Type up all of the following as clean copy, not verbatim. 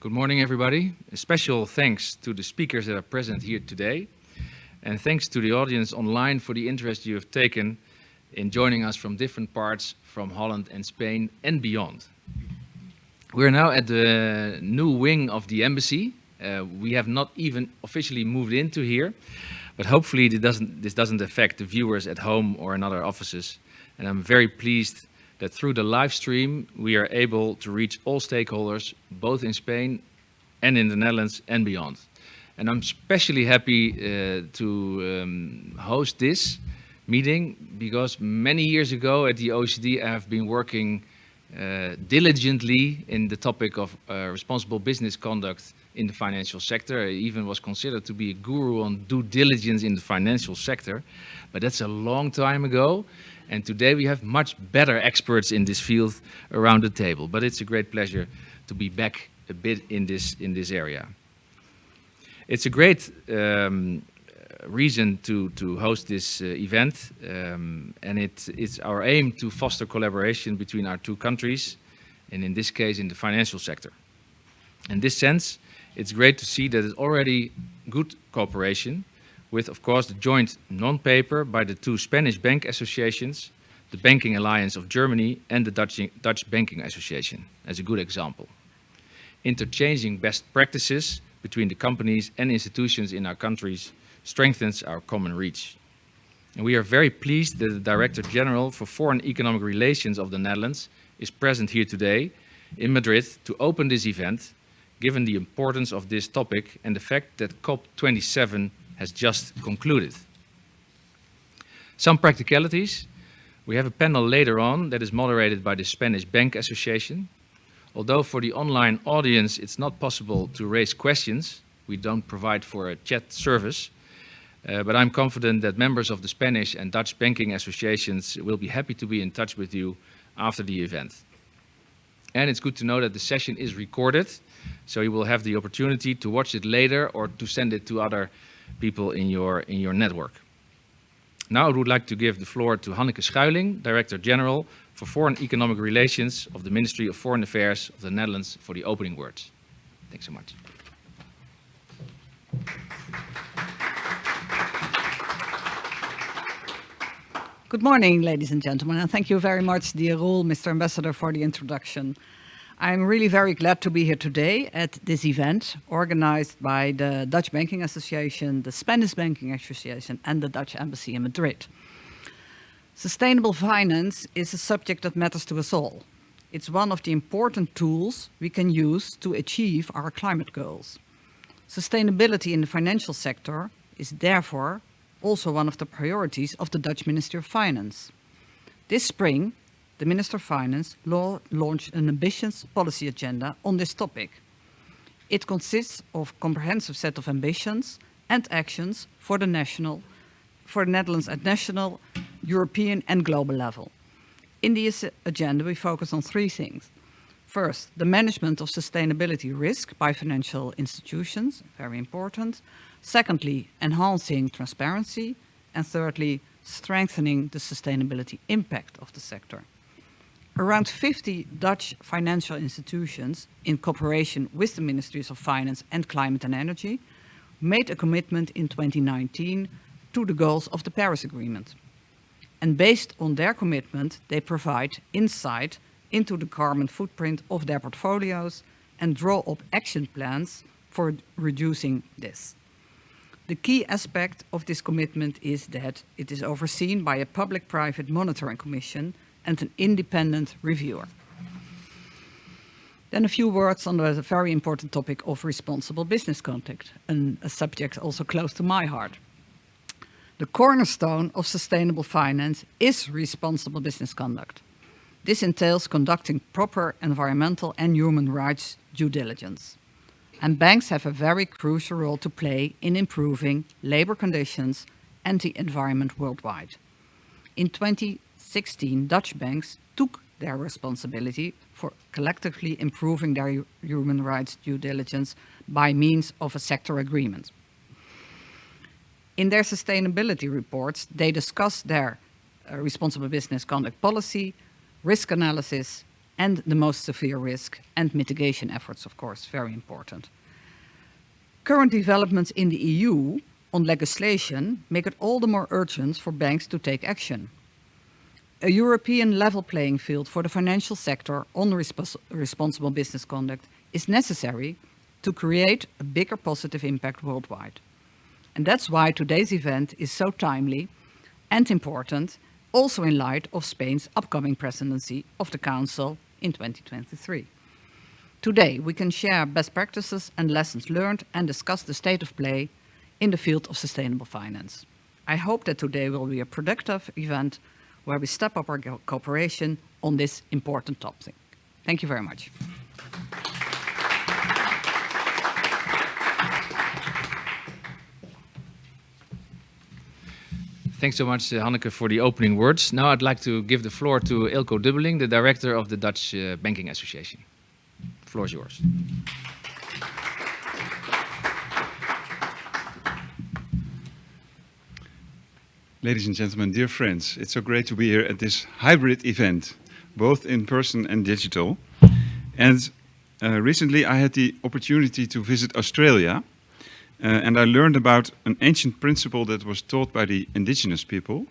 Good morning, everybody. A special thanks to the speakers that are present here today, and thanks to the audience online for the interest you have taken in joining us from different parts from Holland and Spain and beyond. We're now at the new wing of the embassy. We have not even officially moved into here, but hopefully this doesn't affect the viewers at home or in other offices. And I'm very pleased that through the live stream, we are able to reach all stakeholders, both in Spain and in the Netherlands and beyond. And I'm especially happy to host this meeting because many years ago at the OECD, I have been working diligently in the topic of responsible business conduct in the financial sector. I even was considered to be a guru on due diligence in the financial sector, but that's a long time ago. And today we have much better experts in this field around the table. But it's a great pleasure to be back a bit in this area. It's a great reason to host this event, and it's our aim to foster collaboration between our two countries, and in this case in the financial sector. In this sense, it's great to see that it's already good cooperation with, of course, the joint non-paper by the two Spanish bank associations, the Banking Alliance of Germany and the Dutch Banking Association, as a good example. Interchanging best practices between the companies and institutions in our countries strengthens our common reach. And we are very pleased that the Director General for Foreign Economic Relations of the Netherlands is present here today in Madrid to open this event, given the importance of this topic and the fact that COP27 has just concluded. Some practicalities. We have a panel later on that is moderated by the Spanish Bank Association. Although for the online audience it's not possible to raise questions, we don't provide for a chat service, but I'm confident that members of the Spanish and Dutch banking associations will be happy to be in touch with you after the event. And it's good to know that the session is recorded, so you will have the opportunity to watch it later or to send it to other people in your network. Now I would like to give the floor to Hanneke Schuiling, Director General for Foreign Economic Relations of the Ministry of Foreign Affairs of the Netherlands, for the opening words. Thanks so much. Good morning, ladies and gentlemen, and thank you very much, dear Roel, Mr. Ambassador, for the introduction. I'm really very glad to be here today at this event organized by the Dutch Banking Association, the Spanish Banking Association, and the Dutch Embassy in Madrid. Sustainable finance is a subject that matters to us all. It's one of the important tools we can use to achieve our climate goals. Sustainability in the financial sector is therefore also one of the priorities of the Dutch Ministry of Finance. This spring, the Minister of Finance launched an ambitious policy agenda on this topic. It consists of a comprehensive set of ambitions and actions for the Netherlands at national, European and global level. In this agenda, we focus on three things. First, the management of sustainability risk by financial institutions, very important. Secondly, enhancing transparency. And thirdly, strengthening the sustainability impact of the sector. Around 50 Dutch financial institutions, in cooperation with the Ministries of Finance and Climate and Energy, made a commitment in 2019 to the goals of the Paris Agreement. And based on their commitment, they provide insight into the carbon footprint of their portfolios and draw up action plans for reducing this. The key aspect of this commitment is that it is overseen by a public-private monitoring commission and an independent reviewer. Then a few words on the very important topic of responsible business conduct, and a subject also close to my heart. The cornerstone of sustainable finance is responsible business conduct. This entails conducting proper environmental and human rights due diligence. And banks have a very crucial role to play in improving labor conditions and the environment worldwide. In 2016, Dutch banks took their responsibility for collectively improving their human rights due diligence by means of a sector agreement. In their sustainability reports, they discuss their responsible business conduct policy, risk analysis, and the most severe risk, and mitigation efforts, of course, very important. Current developments in the EU on legislation make it all the more urgent for banks to take action. A European level playing field for the financial sector on responsible business conduct is necessary to create a bigger positive impact worldwide. And that's why today's event is so timely and important, also in light of Spain's upcoming presidency of the Council in 2023. Today, we can share best practices and lessons learned and discuss the state of play in the field of sustainable finance. I hope that today will be a productive event where we step up our cooperation on this important topic. Thank you very much. Thanks so much, Hanneke, for the opening words. Now I'd like to give the floor to Ilko Dubbeling, the director of the Dutch Banking Association. The floor is yours. Ladies and gentlemen, dear friends, it's so great to be here at this hybrid event, both in person and digital. And recently I had the opportunity to visit Australia, and I learned about an ancient principle that was taught by the indigenous people,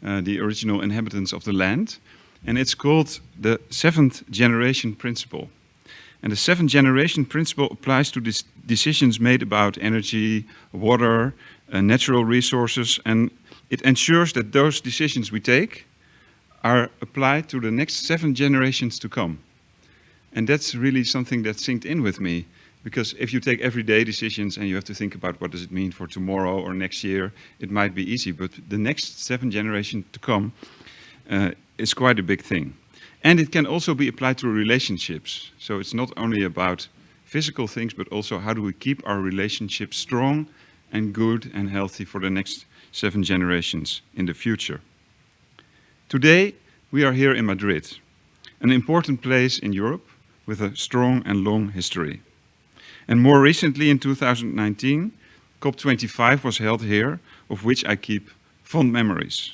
the original inhabitants of the land, and it's called the seventh generation principle. And the seventh generation principle applies to decisions made about energy, water, natural resources, and it ensures that those decisions we take are applied to the next 7 generations to come. And that's really something that sinked in with me, because if you take everyday decisions and you have to think about what does it mean for tomorrow or next year, it might be easy, but the next 7 generations to come is quite a big thing. And it can also be applied to relationships. So it's not only about physical things, but also how do we keep our relationships strong and good and healthy for the next 7 generations in the future. Today, we are here in Madrid, an important place in Europe with a strong and long history. And more recently, in 2019, COP25 was held here, of which I keep fond memories.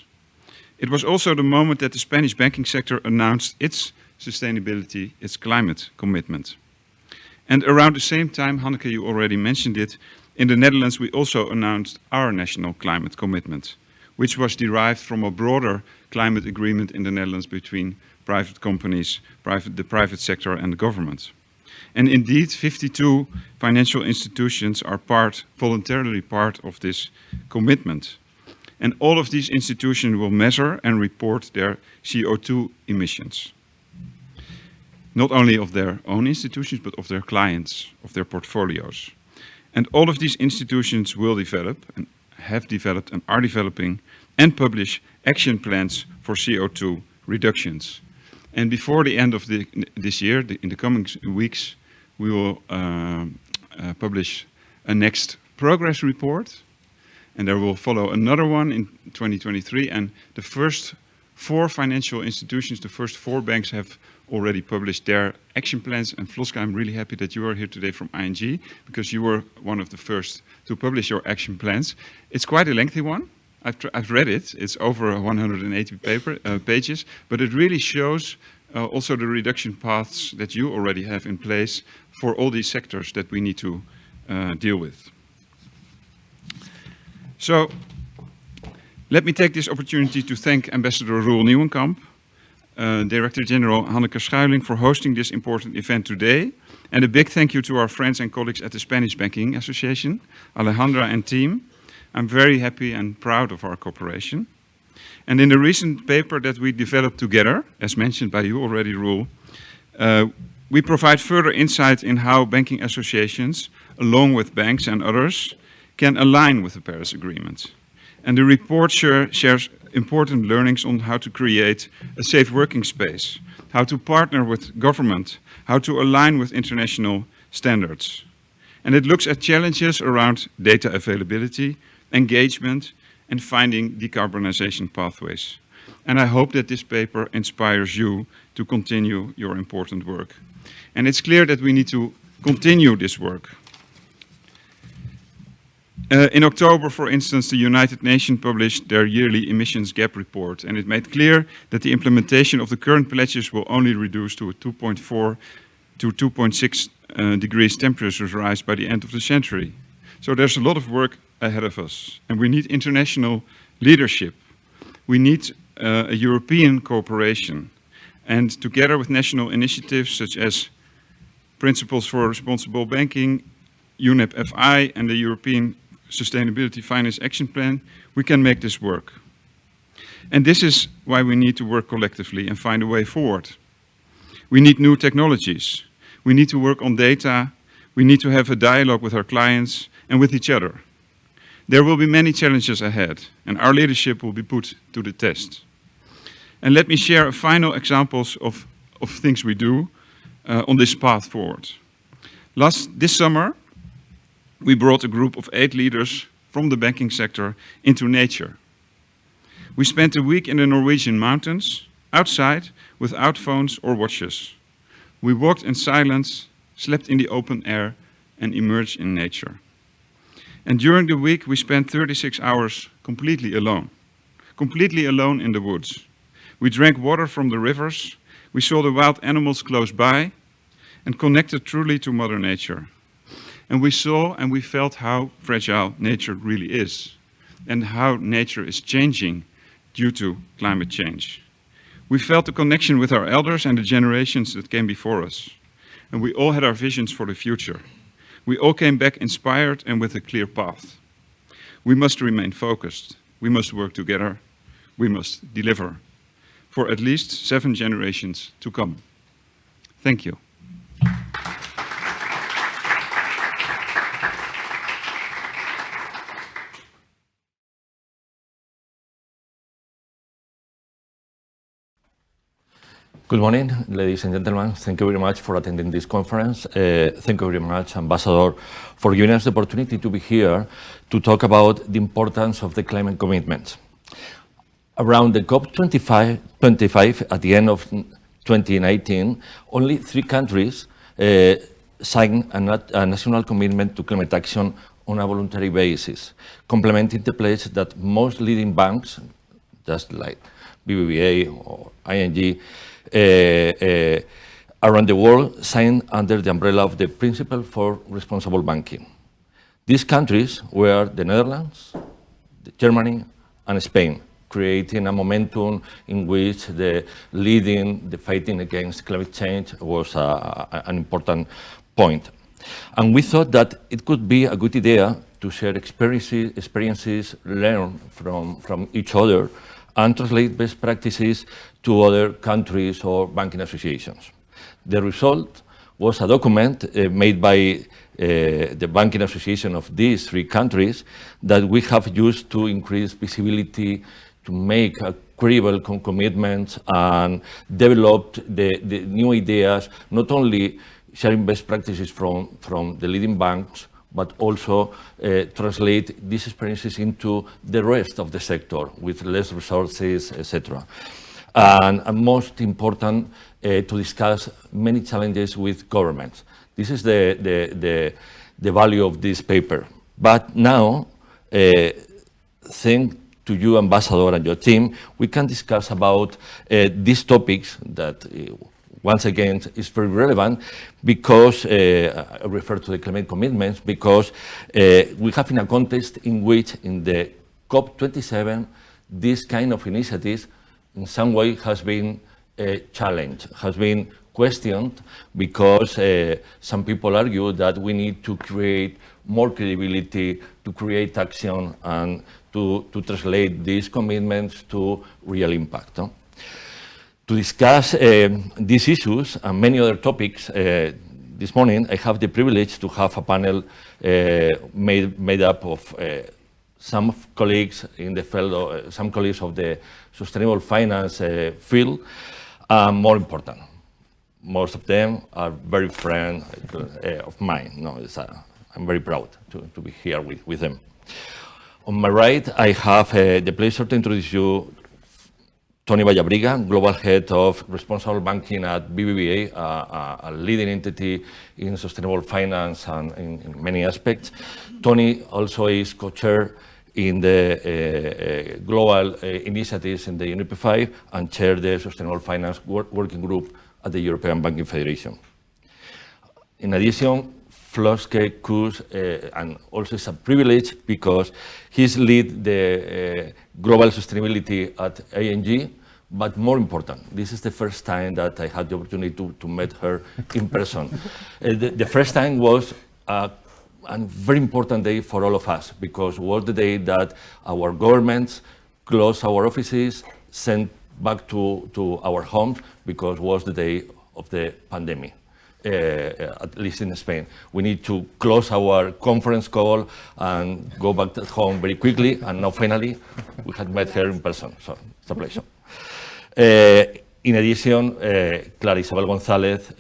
It was also the moment that the Spanish banking sector announced its sustainability, its climate commitment. And around the same time, Hanneke, you already mentioned it, in the Netherlands we also announced our national climate commitment, which was derived from a broader climate agreement in the Netherlands between private companies, the private sector and the government. And indeed, 52 financial institutions are voluntarily part of this commitment. And all of these institutions will measure and report their CO2 emissions. Not only of their own institutions, but of their clients, of their portfolios. And all of these institutions will develop, and have developed, and are developing, and publish action plans for CO2 reductions. And before the end of this year, in the coming weeks, we will publish a next progress report. And there will follow another one in 2023. And the first 4 financial institutions, the first 4 banks have already published their action plans. And Floska, I'm really happy that you are here today from ING, because you were one of the first to publish your action plans. It's quite a lengthy one. I've read it. It's over 180 pages, but it really shows also the reduction paths that you already have in place for all these sectors that we need to deal with. So let me take this opportunity to thank Ambassador Roel Nieuwenkamp, Director General Hanneke Schuiling for hosting this important event today. And a big thank you to our friends and colleagues at the Spanish Banking Association, Alejandra and team. I'm very happy and proud of our cooperation. And in the recent paper that we developed together, as mentioned by you already, Roel, we provide further insight in how banking associations, along with banks and others, can align with the Paris Agreement. And the report shares important learnings on how to create a safe working space, how to partner with government, how to align with international standards. And it looks at challenges around data availability, engagement, and finding decarbonization pathways. And I hope that this paper inspires you to continue your important work. And it's clear that we need to continue this work. In October, for instance, the United Nations published their yearly emissions gap report, and it made clear that the implementation of the current pledges will only reduce to a 2.4 to 2.6 degrees temperature rise by the end of the century. So there's a lot of work ahead of us, and we need international leadership. We need a European cooperation, and together with national initiatives such as Principles for Responsible Banking, UNEP FI, and the European Sustainability Finance Action Plan, we can make this work. And this is why we need to work collectively and find a way forward. We need new technologies. We need to work on data. We need to have a dialogue with our clients and with each other. There will be many challenges ahead, and our leadership will be put to the test. And let me share final examples of things we do on this path forward. This summer, we brought a group of 8 leaders from the banking sector into nature. We spent a week in the Norwegian mountains, outside, without phones or watches. We walked in silence, slept in the open air, and immersed in nature. And during the week, we spent 36 hours completely alone in the woods. We drank water from the rivers, we saw the wild animals close by, and connected truly to Mother Nature. And we saw and we felt how fragile nature really is, and how nature is changing due to climate change. We felt the connection with our elders and the generations that came before us. And we all had our visions for the future. We all came back inspired and with a clear path. We must remain focused. We must work together. We must deliver for at least 7 generations to come. Thank you. Good morning, ladies and gentlemen. Thank you very much for attending this conference. Thank you very much, Ambassador, for giving us the opportunity to be here to talk about the importance of the climate commitments. Around the COP25 at the end of 2019, only 3 countries signed a national commitment to climate action on a voluntary basis, complementing the pledge that most leading banks, just like BBVA or ING, around the world signed under the umbrella of the Principle for Responsible Banking. These countries were the Netherlands, Germany, and Spain, creating a momentum in which the fighting against climate change was an important point. And we thought that it could be a good idea to share experiences learned from each other and translate best practices to other countries or banking associations. The result was a document made by the banking association of these 3 countries that we have used to increase visibility, to make credible commitments, and developed the new ideas, not only sharing best practices from the leading banks, but also translate these experiences into the rest of the sector with less resources, etc. And most important, to discuss many challenges with governments. This is the value of this paper. But now, thanks to you, Ambassador, and your team, we can discuss about these topics that once again, is very relevant because, I refer to the climate commitments, because we have in a context in which in the COP27, this kind of initiatives in some way has been challenged, has been questioned, because some people argue that we need to create more credibility, to create action, and to translate these commitments to real impact. No? To discuss these issues and many other topics this morning, I have the privilege to have a panel made up of some colleagues in the field, some colleagues of the sustainable finance field, more important. Most of them are very friends of mine. No, I'm very proud to be here with them. On my right, I have the pleasure to introduce you Tony Vallabriga, Global Head of Responsible Banking at BBVA, a leading entity in sustainable finance and in many aspects. Tony also is co-chair in the global initiatives in the UNEP5 and chair the Sustainable Finance Working Group at the European Banking Federation. In addition, Floske Koos, and also it's a privilege because he's lead the global sustainability at ING, but more important, this is the first time that I had the opportunity to meet her in person. The first time was a very important day for all of us because it was the day that our governments closed our offices, sent back to our homes because it was the day of the pandemic. At least in Spain. We need to close our conference call and go back to home very quickly. And now finally, we had met her in person. So it's a pleasure. In addition, Clara Isabel González,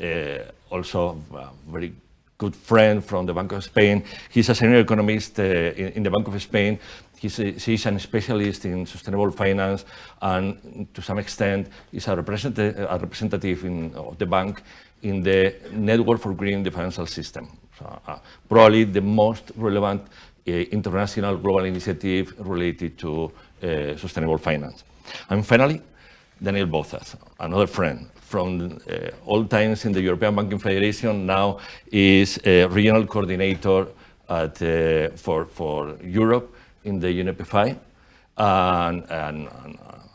also a very good friend from the Bank of Spain. He's a senior economist in the Bank of Spain. She's a specialist in sustainable finance and to some extent is a representative of the bank in the Network for Green the Financial System. So, probably the most relevant international global initiative related to sustainable finance. And finally, Daniel Bozas, another friend from old times in the European Banking Federation, now is a regional coordinator at, for Europe in the UNEP5 and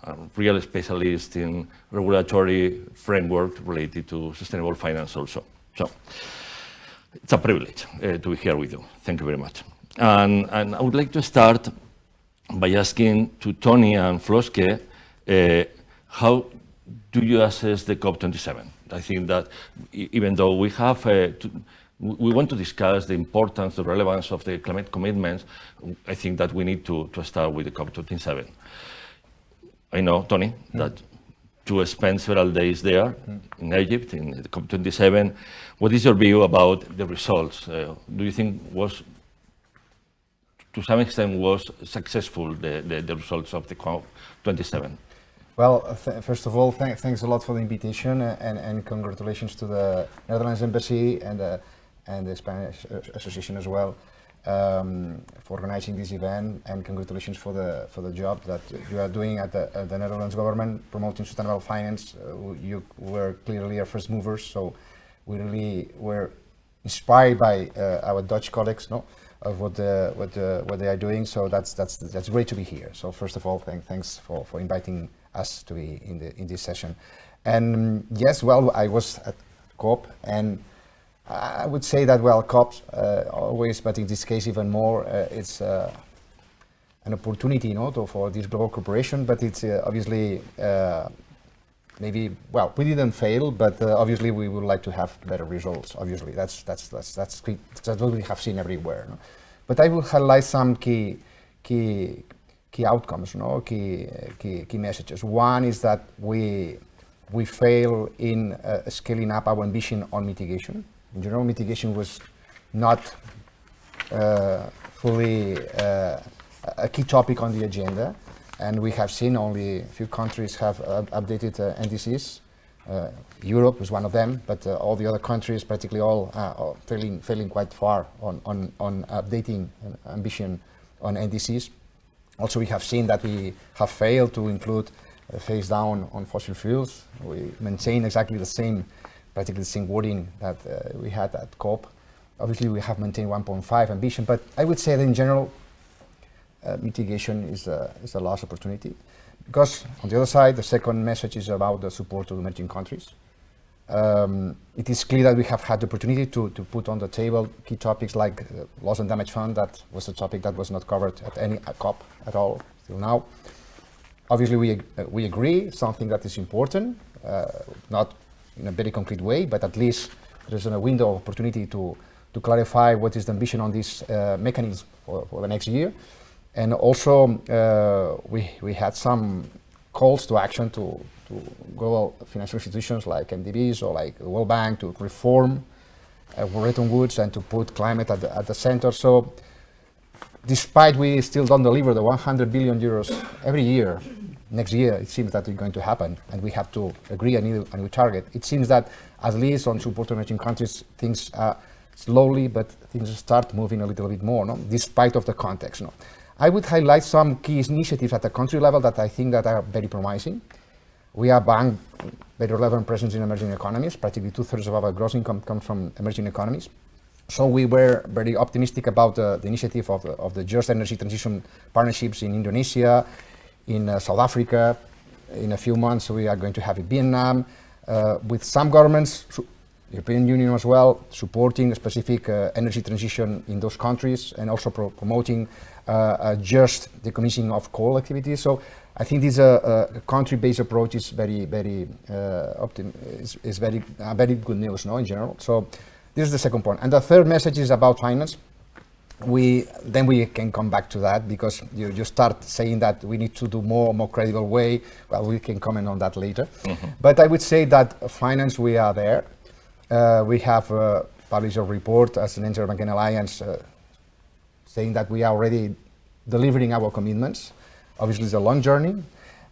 a real specialist in regulatory framework related to sustainable finance also. So it's a privilege to be here with you. Thank you very much. And I would like to start by asking to Tony and Floske, how do you assess the COP27? I think that even though we have we want to discuss the importance, the relevance of the climate commitments, I think that we need to start with the COP27. I know, Tony, that you spent several days there in Egypt, in the COP27. What is your view about the results? Do you think was, to some extent, was successful, the results of the COP27? Well, first of all, thanks a lot for the invitation and congratulations to the Netherlands Embassy and the Spanish Association as well for organizing this event, and congratulations for the job that you are doing at the Netherlands government promoting sustainable finance. You were clearly our first movers, so we really were inspired by our Dutch colleagues, no, of what they are doing. So that's great to be here. So first of all, thanks for inviting us to be in this session. And yes, well, I was at COP, and I would say that, well, COP always, but in this case even more, it's an opportunity, you know, for this global cooperation. But it's obviously maybe, well, we didn't fail, but obviously we would like to have better results. Obviously, that's what we have seen everywhere. No? But I will highlight some key outcomes, no? key messages. One is that we fail in scaling up our ambition on mitigation. In general, mitigation was not fully a key topic on the agenda, and we have seen only a few countries have updated NDCs. Europe was one of them, but all the other countries, practically all, are failing quite far on updating ambition on NDCs. Also, we have seen that we have failed to include a phase down on fossil fuels. We maintain exactly the same, practically the same wording that we had at COP. Obviously, we have maintained 1.5 ambition, but I would say that in general, mitigation is a lost opportunity. Because on the other side, the second message is about the support to emerging countries. It is clear that we have had the opportunity to put on the table key topics like loss and damage fund. That was a topic that was not covered at any COP at all till now. Obviously, we agree, something that is important, not in a very concrete way, but at least there's a window of opportunity to clarify what is the ambition on this mechanism for the next year. And also, we had some calls to action to global financial institutions like MDBs or like the World Bank to reform Bretton Woods and to put climate at the center. So, despite we still don't deliver the 100 billion euros every year next year it seems that it's going to happen, and we have to agree on a new target. It seems that at least on support to emerging countries, things are slowly, but things start moving a little bit more, no? Despite of the context. No? I would highlight some key initiatives at the country level that I think that are very promising. We are bank very relevant presence in emerging economies. Practically 2/3 of our gross income comes from emerging economies. So we were very optimistic about the initiative of the Just Energy Transition Partnerships in Indonesia, in South Africa. In a few months, we are going to have in Vietnam, with some governments, European Union as well, supporting a specific energy transition in those countries, and also promoting a just decommissioning of coal activities. So I think this country-based approach is very good news, no, in general. So this is the second point. And the third message is about finance. We can come back to that, because you start saying that we need to do more credible way. Well, we can comment on that later. But I would say that finance, we are there. We have published a report as an Interbank Alliance saying that we are already delivering our commitments. Obviously, it's a long journey,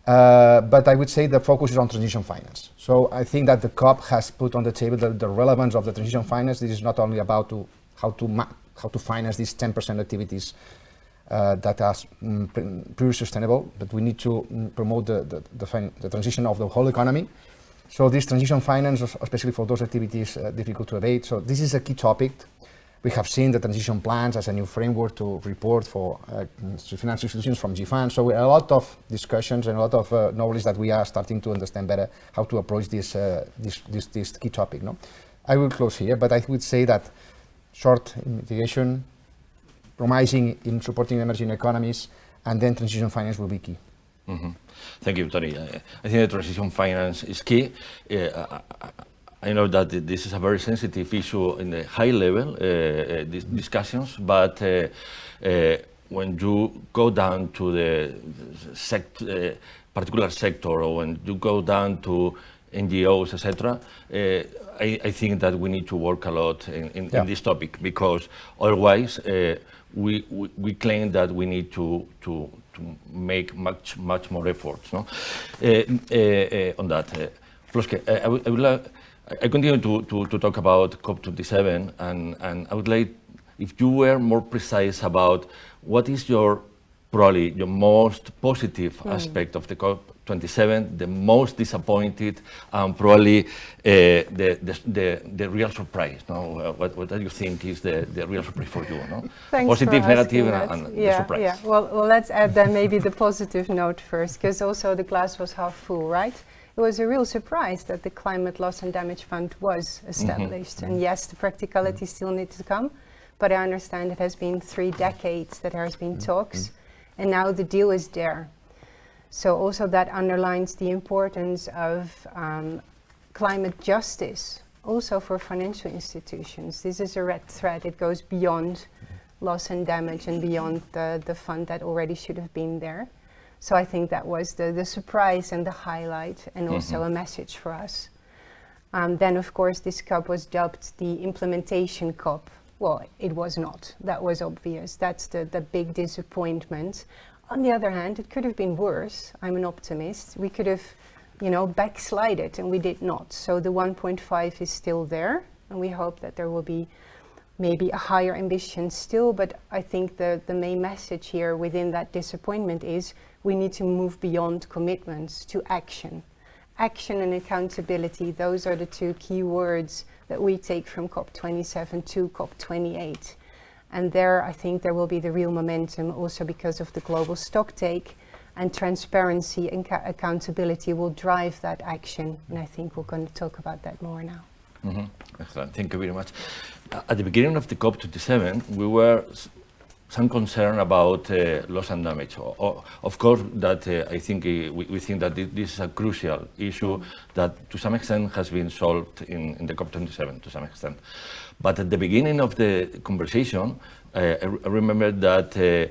but I would say the focus is on transition finance. So I think that the COP has put on the table the relevance of the transition finance. This is not only about how to finance these 10% activities that are pure sustainable, but we need to promote the transition of the whole economy. So this transition finance, especially for those activities, difficult to abate. So this is a key topic. We have seen the transition plans as a new framework to report for financial institutions from GFAN. So a lot of discussions and a lot of knowledge that we are starting to understand better how to approach this key topic. No, I will close here, but I would say that short mitigation, promising in supporting emerging economies, and then transition finance will be key. Thank you, Tony. I think the transition finance is key. I know that this is a very sensitive issue in the high level discussions, but when you go down to the particular sector, or when you go down to NGOs, etc., I think that we need to work a lot in this topic, because otherwise we claim that we need to make much more efforts, no? On that. I continue to talk about COP27, and I would like if you were more precise about what is probably your most positive aspect of the COP27, the most disappointed, and probably the real surprise. No? What do you think is the real surprise for you? No? Thanks positive, for negative, asking and that. the surprise. Yeah. Well, let's add then maybe the positive note first, because also the glass was half full, right? It was a real surprise that the Climate Loss and Damage Fund was established. And yes, the practicality still needs to come, but I understand it has been 3 decades that there has been talks, and now the deal is there. So also that underlines the importance of climate justice, also for financial institutions. This is a red thread. It goes beyond loss and damage and beyond the fund that already should have been there. So I think that was the surprise and the highlight, and also a message for us. Then, of course, this COP was dubbed the implementation COP. Well, it was not. That was obvious. That's the big disappointment. On the other hand, it could have been worse. I'm an optimist. We could have, backslided, and we did not. So the 1.5 is still there, and we hope that there will be maybe a higher ambition still. But I think the main message here within that disappointment is we need to move beyond commitments to action. Action and accountability, those are the 2 key words that we take from COP27 to COP28. And there, I think there will be the real momentum, also because of the global stocktake, and transparency and accountability will drive that action. And I think we're going to talk about that more now. Excellent. Thank you very much. At the beginning of the COP27, we were some concern about loss and damage. Of course, that I think we think that this is a crucial issue that to some extent has been solved in the COP27 to some extent. But at the beginning of the conversation, I remember that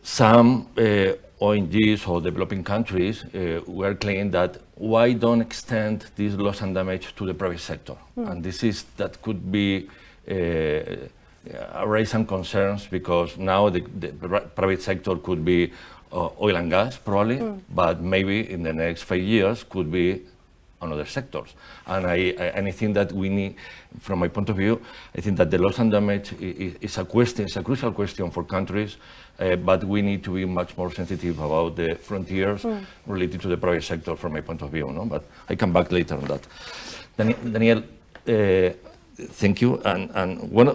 some ONGs or developing countries were claiming that why don't extend this loss and damage to the private sector? And that could be raise some concerns, because now the private sector could be oil and gas, probably, but maybe in the next 5 years could be on other sectors. And I think that we need, from my point of view, I think that the loss and damage is a question, it's a crucial question for countries, but we need to be much more sensitive about the frontiers related to the private sector, from my point of view. No? But I come back later on that. Daniel, thank you. And one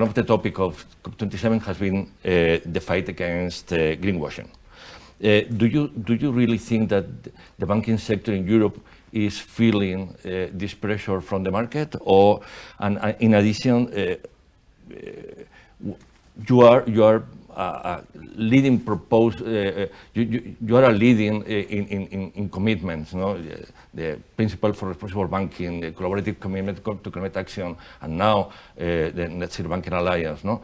of the topic of COP27 has been the fight against greenwashing. Do you really think that the banking sector in Europe is feeling this pressure from the market, or and in addition, you are leading you are a leading in commitments, no? The principle for responsible banking, the collaborative commitment to climate action, and now the Net Zero Banking Alliance, no?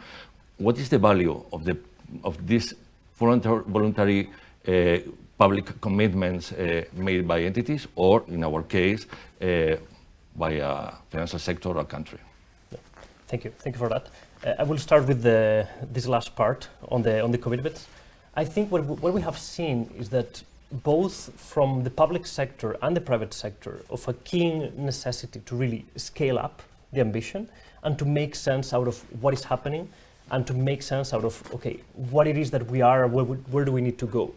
What is the value of this voluntary public commitments made by entities, or in our case, by a financial sector or a country? Thank you for that. I will start with this last part on the commitments. I think what we have seen is that both from the public sector and the private sector of a keen necessity to really scale up the ambition and to make sense out of what is happening, and to make sense out of, okay, what it is that we are, where do we need to go?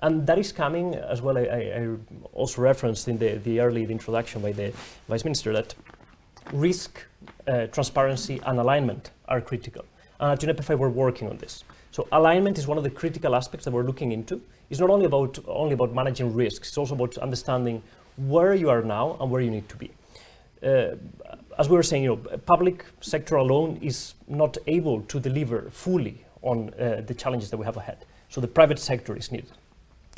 And that is coming as well. I also referenced in the early introduction by the Vice Minister that risk, transparency and alignment are critical. And at UNEP FI we're working on this. So alignment is one of the critical aspects that we're looking into. It's not only about managing risks, it's also about understanding where you are now and where you need to be. As we were saying, public sector alone is not able to deliver fully on the challenges that we have ahead. So the private sector is needed.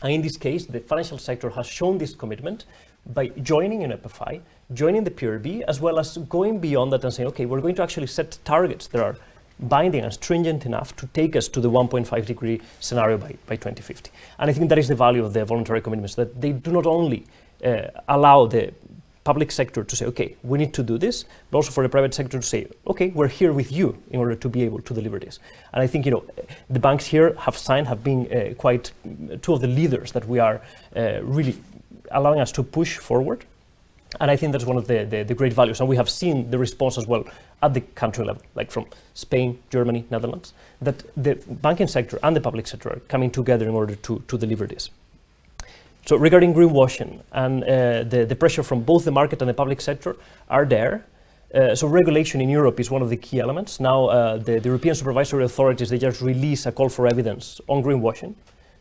And in this case, the financial sector has shown this commitment by joining UNEP FI, joining the PRB, as well as going beyond that and saying, okay, we're going to actually set targets that are binding and stringent enough to take us to the 1.5 degree scenario by 2050. And I think that is the value of the voluntary commitments, that they do not only allow the public sector to say, okay, we need to do this, but also for the private sector to say, okay, we're here with you in order to be able to deliver this. And I think, the banks here have been quite two of the leaders that we are really allowing us to push forward. And I think that's one of the great values. And we have seen the response as well at the country level, like from Spain, Germany, Netherlands, that the banking sector and the public sector are coming together in order to deliver this. So regarding greenwashing and the pressure from both the market and the public sector are there. So regulation in Europe is one of the key elements. Now the European supervisory authorities, they just release a call for evidence on greenwashing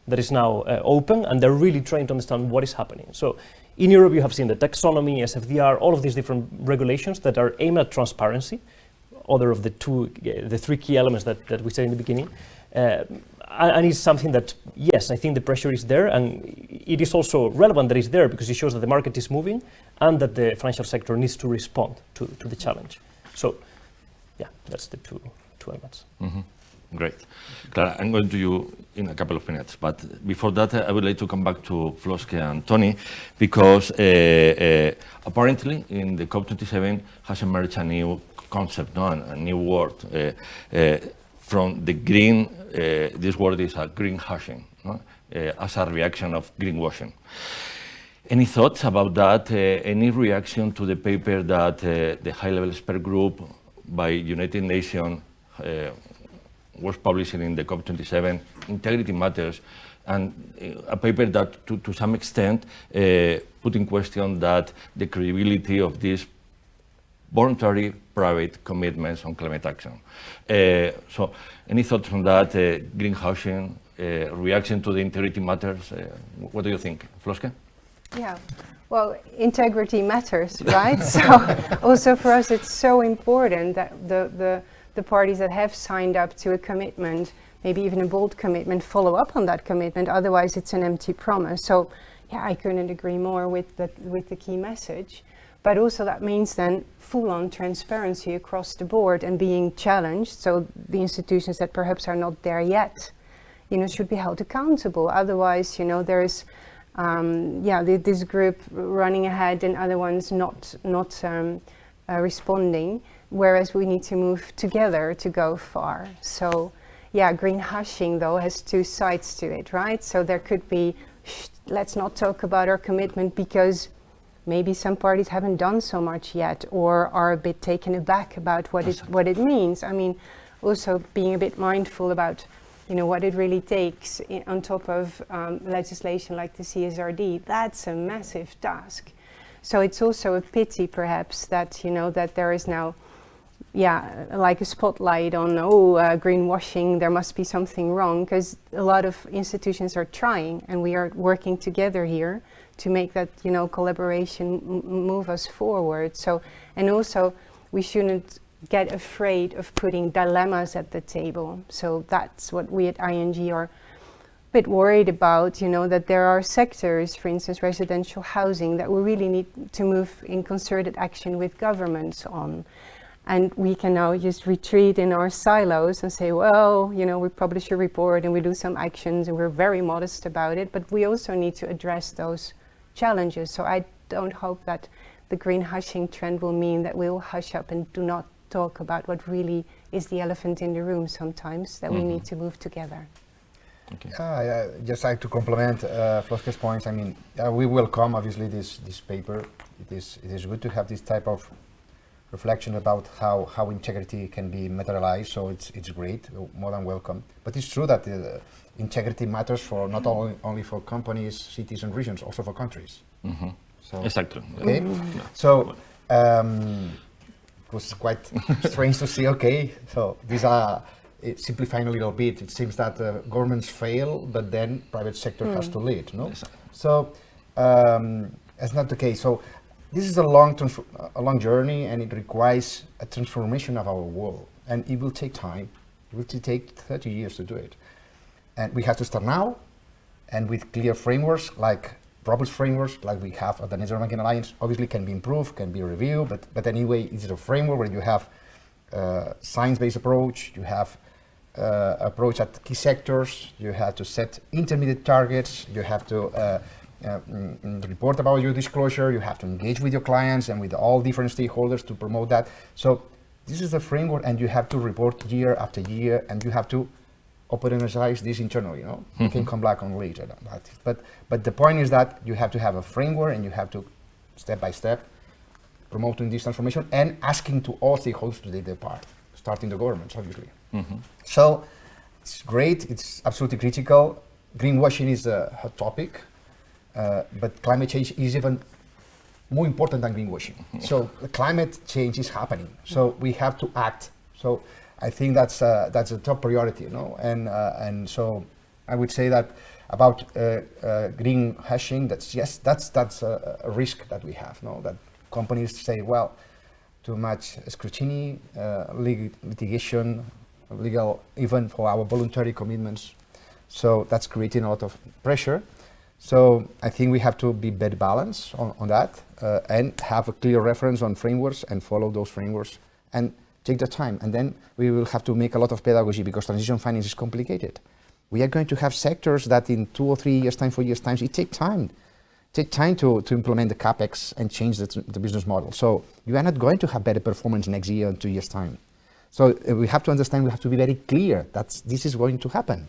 that is now open, and they're really trying to understand what is happening. So in Europe, you have seen the taxonomy, SFDR, all of these different regulations that are aimed at transparency, other of the three key elements that we said in the beginning. And it's something that, yes, I think the pressure is there, and it is also relevant that it's there because it shows that the market is moving and that the financial sector needs to respond to the challenge. So, yeah, that's the two elements. Mm-hmm. Great. Clara, I'm going to you in a couple of minutes, but before that, I would like to come back to Floske and Tony, because apparently in the COP27 has emerged a new concept, a new word. From the green, this word is a greenwashing, as a reaction of greenwashing. Any thoughts about that? Any reaction to the paper that the high-level expert group by United Nations was publishing in the COP27, Integrity Matters, and a paper that to some extent put in question that the credibility of these voluntary private commitments on climate action. So any thoughts on that, greenwashing, reaction to the Integrity Matters? What do you think, Floske? Yeah, well, integrity matters, right? So also for us, it's so important that the parties that have signed up to a commitment, maybe even a bold commitment, follow up on that commitment. Otherwise, it's an empty promise. So, yeah, I couldn't agree more with the key message. But also that means then full-on transparency across the board and being challenged. So the institutions that perhaps are not there yet, should be held accountable. Otherwise, there is, this group running ahead and other ones not responding. Whereas we need to move together to go far. So yeah, greenwashing though has two sides to it, right? So there could be, let's not talk about our commitment because maybe some parties haven't done so much yet or are a bit taken aback about what it means. I mean, also being a bit mindful about, you know, what it really takes on top of legislation like the CSRD. That's a massive task. So it's also a pity perhaps that, you know, that there is now, yeah, like a spotlight on, greenwashing, there must be something wrong, because a lot of institutions are trying and we are working together here to make that, you know, collaboration move us forward. So, and also we shouldn't get afraid of putting dilemmas at the table. So that's what we at ING are a bit worried about, you know, that there are sectors, for instance, residential housing, that we really need to move in concerted action with governments on. And we can now just retreat in our silos and say, well, you know, we publish a report and we do some actions and we're very modest about it, but we also need to address those challenges. So I don't hope that the greenwashing trend will mean that we'll hush up and do not talk about what really is the elephant in the room sometimes, that we need to move together. Okay. Just like to complement Floske's points. I mean, we welcome obviously this paper. It is good to have this type of reflection about how integrity can be materialized. So it's great, more than welcome. But it's true that integrity matters for not only for companies, cities, and regions, also for countries. So, exactly. Okay. So. It was quite strange to see, okay, so these are, simplifying a little bit, it seems that governments fail, but then private sector has to lead, no? Yes. So, that's not the case. So, this is a long journey and it requires a transformation of our world. And it will take time. It will take 30 years to do it. And we have to start now, and with clear frameworks, like robust frameworks like we have at the Net Zero Banking Alliance, obviously can be improved, can be reviewed, but anyway, it's a framework where you have science-based approach, you have approach at key sectors, you have to set intermediate targets, you have to report about your disclosure, you have to engage with your clients and with all different stakeholders to promote that. So this is the framework, and you have to report year after year, and you have to operationalize this internally, you know. You can come back on later. But the point is that you have to have a framework, and you have to, step by step, promoting this transformation and asking to all stakeholders to take their part, starting the governments, obviously. So it's great, it's absolutely critical. Greenwashing is a hot topic, but climate change is even more important than greenwashing. So the climate change is happening, so we have to act. So I think that's a top priority, you know, and so I would say that about greenwashing, that's a risk that we have, no? That companies say, well, too much scrutiny, litigation, legal, even for our voluntary commitments. So that's creating a lot of pressure. So I think we have to be better balanced on that and have a clear reference on frameworks and follow those frameworks and take the time. And then we will have to make a lot of pedagogy, because transition finance is complicated. We are going to have sectors that in 2 or 3 years time, 4 years time, it takes time. Take time to implement the CapEx and change the business model. So you are not going to have better performance next year and 2 years time. So we have to understand, we have to be very clear that this is going to happen.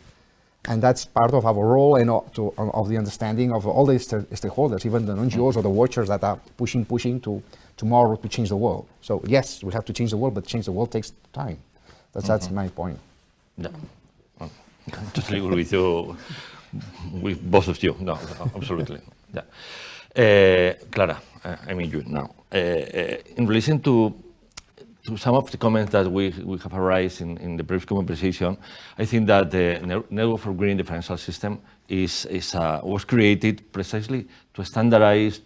And that's part of our role and of the understanding of all the stakeholders, even the NGOs or the watchers that are pushing to tomorrow to change the world. So yes, we have to change the world, but change the world takes time. That's my point. Yeah, I totally agree with you, with both of you. No, absolutely. Yeah, Clara, I mean you now. In relation to some of the comments that we have raised in the previous conversation, I think that the Network for Green Differential System was created precisely to standardize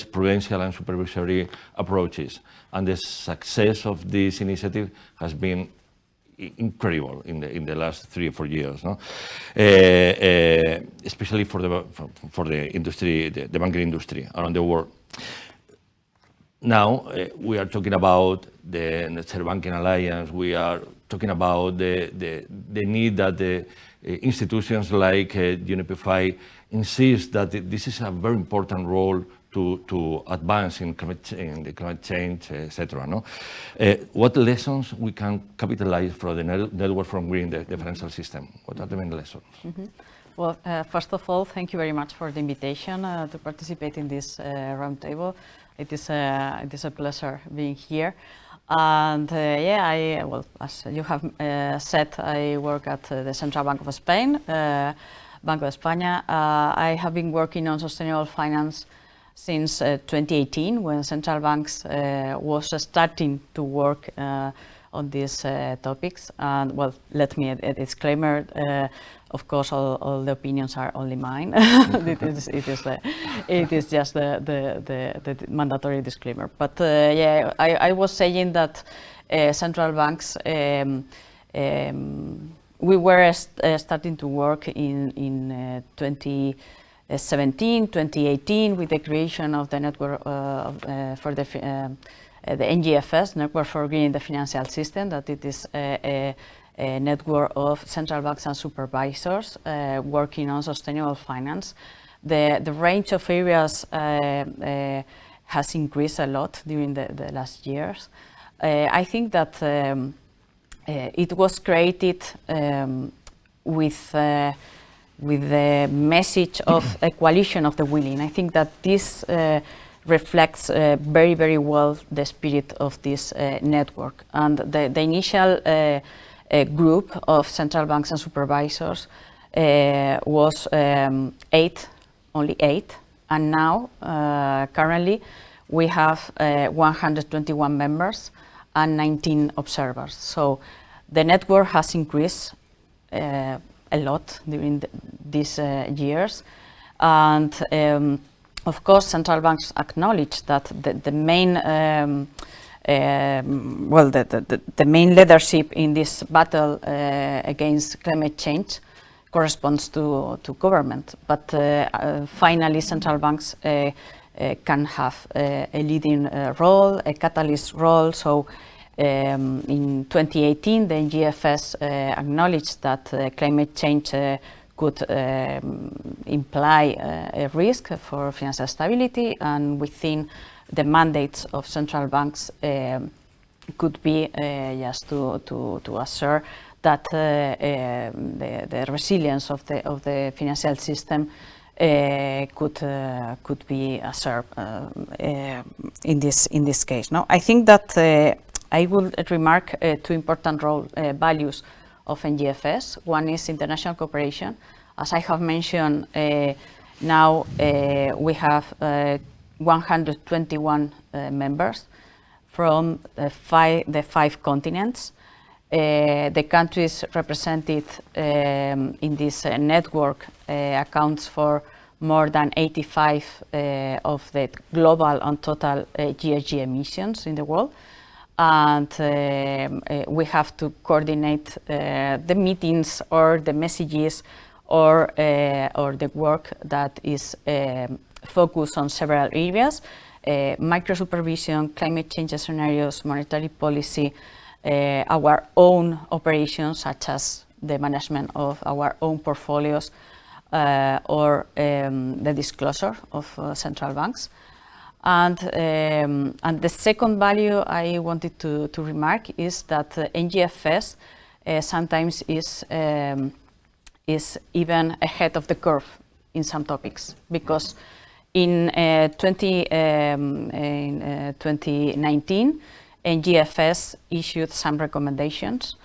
prudential and supervisory approaches, and the success of this initiative has been incredible in the last 3 or 4 years, no? Especially for the industry, the banking industry around the world. Now we are talking about the Net Zero Banking Alliance. We are talking about the need that the institutions like UNEP insist that this is a very important role to advance in the climate change, etc. No? What lessons we can capitalize from the network from green, the differential system? What are the main lessons? Well, first of all, thank you very much for the invitation to participate in this roundtable. It is a pleasure being here. And yeah, well, as you have said, I work at the Central Bank of Spain, Banco de España. I have been working on sustainable finance since 2018, when central banks was starting to work on these topics. And well, let me a disclaimer. Of course, all the opinions are only mine. it is just the mandatory disclaimer. But yeah, I was saying that central banks, we were starting to work in 2017, 2018 with the creation of the network for the NGFS, Network for Greening the Financial System, that it is a network of central banks and supervisors working on sustainable finance. The range of areas has increased a lot during the last years. I think that it was created with the message of a coalition of the willing. I think that this reflects very, very well the spirit of this network. And the initial group of central banks and supervisors was only eight, and now currently we have 121 members and 19 observers. So the network has increased a lot during these years, and of course central banks acknowledge that the main the main leadership in this battle against climate change corresponds to government, but finally central banks can have a leading role, a catalyst role. So in 2018 the NGFS acknowledged that climate change could imply a risk for financial stability, and within the mandates of central banks could be just to assure that the resilience of the financial system could be assured in this case. No, I think that I will remark two important values of NGFS. One is international cooperation. As I have mentioned, now we have 121 members from the five continents. The countries represented in this network accounts for more than 85 of the global and total GHG emissions in the world. And we have to coordinate the meetings or the messages or the work that is focused on several areas: micro supervision, climate change scenarios, monetary policy, our own operations, such as the management of our own portfolios or the disclosure of central banks. And the second value I wanted to remark is that NGFS sometimes is even ahead of the curve in some topics, because in 2019 NGFS issued some recommendations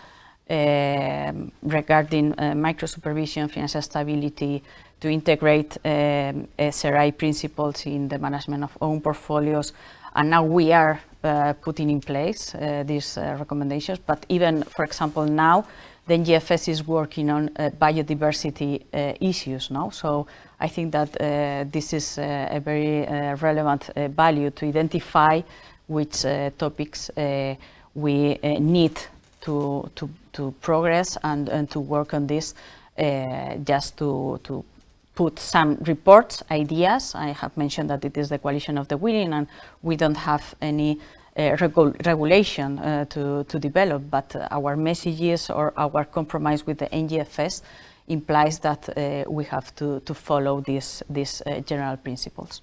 regarding micro supervision, financial stability, to integrate SRI principles in the management of own portfolios. And now we are putting in place these recommendations. But even, for example, now the NGFS is working on biodiversity issues now. So I think that this is a very relevant value to identify which topics we need to progress and to work on this, just to put some reports, ideas. I have mentioned that it is the coalition of the willing, and we don't have any regulation to develop, but our messages or our compromise with the NGFS implies that we have to follow these general principles.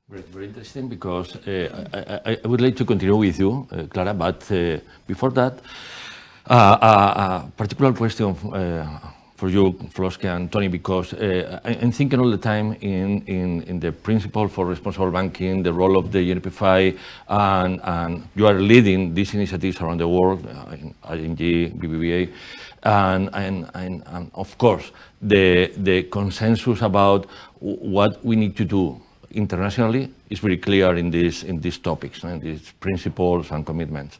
Very, very interesting because I would like to continue with you, Clara, but before that, a particular question for you, Floske and Tony, because I'm thinking all the time in the principle for responsible banking, the role of the UNPFI, and you are leading these initiatives around the world, in ING, BBVA, and of course, the consensus about what we need to do internationally is very clear in these topics, in these principles and commitments.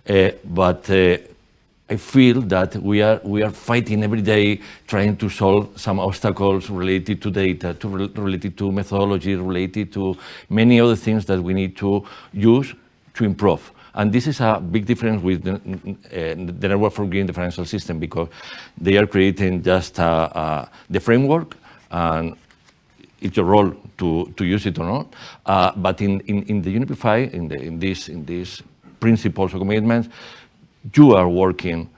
But I feel that we are fighting every day, trying to solve some obstacles related to data, related to methodology, related to many other things that we need to use to improve. And this is a big difference with the Network for Green Differential System, because they are creating just the framework, and it's your role to use it or not. But in the UNPFI, in these principles or commitments, you are working,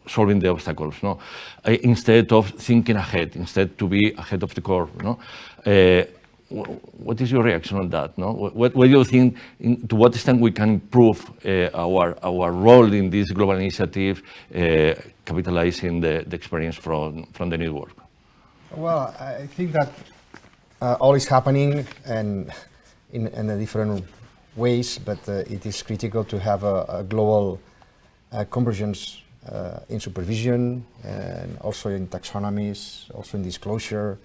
solving the obstacles, no? Instead of thinking ahead, instead to be ahead of the curve, no? What is your reaction on that? No? What do you think? To what extent we can improve our role in this global initiative, capitalizing the experience from the network? Well, I think that all is happening and in different ways, but it is critical to have a global convergence in supervision and also in taxonomies, also in disclosure.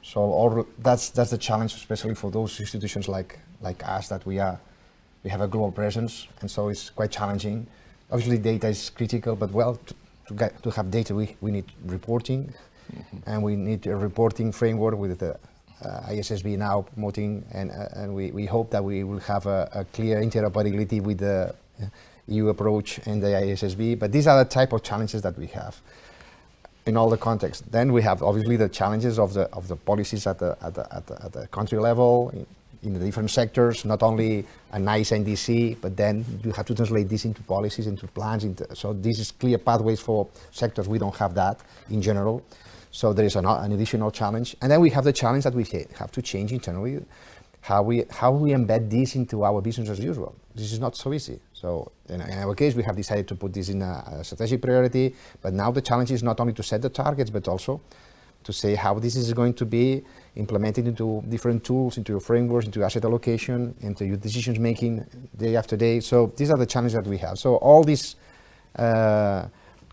So that's the challenge, especially for those institutions like us, that we have a global presence, and so it's quite challenging. Obviously, data is critical, but to have data, we need reporting, and we need a reporting framework with the ISSB now promoting, and we hope that we will have a clear interoperability with the EU approach and the ISSB. But these are the type of challenges that we have in all the contexts. Then we have obviously the challenges of the policies at the country level, in the different sectors, not only a nice NDC, but then you have to translate this into policies, into plans. So this is clear pathways for sectors. We don't have that in general. So there is an additional challenge. And then we have the challenge that we have to change internally how we embed this into our business as usual. This is not so easy. So in our case, we have decided to put this in a strategic priority, but now the challenge is not only to set the targets, but also to say how this is going to be implemented into different tools, into your frameworks, into asset allocation, into your decisions making day after day. So these are the challenges that we have. So all these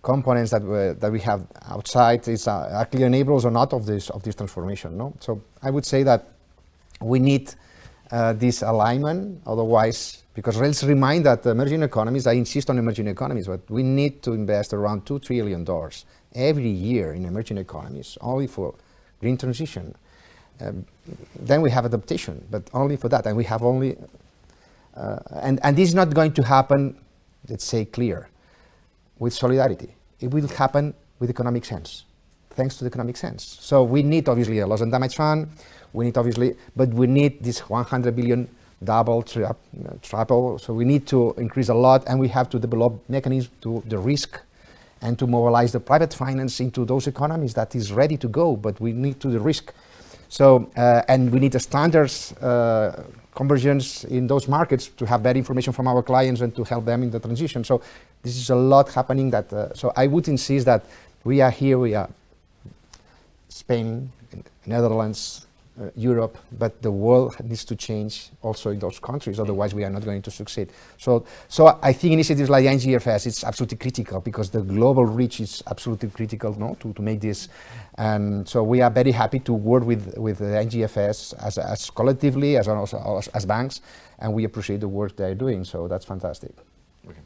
components that we have outside are clear enablers or not of this transformation. No? So I would say that we need this alignment, otherwise, because let's remind that emerging economies, I insist on emerging economies, but we need to invest around $2 trillion every year in emerging economies, only for green transition. Then we have adaptation, but only for that, and we have only, and this is not going to happen, let's say clear, with solidarity. It will happen with economic sense, thanks to the economic sense. So we need obviously a loss and damage fund, but we need this 100 billion double, triple, so we need to increase a lot, and we have to develop mechanisms to the risk and to mobilize the private finance into those economies that is ready to go, but we need to the risk. So, and we need the standards convergence in those markets to have better information from our clients and to help them in the transition. So this is a lot happening that, so I would insist that we are Spain, Netherlands, Europe, but the world needs to change also in those countries, otherwise we are not going to succeed. So I think initiatives like NGFS, it's absolutely critical because the global reach is absolutely critical, no, to make this. And so we are very happy to work with the NGFS as collectively, as banks, and we appreciate the work they're doing, so that's fantastic. Okay.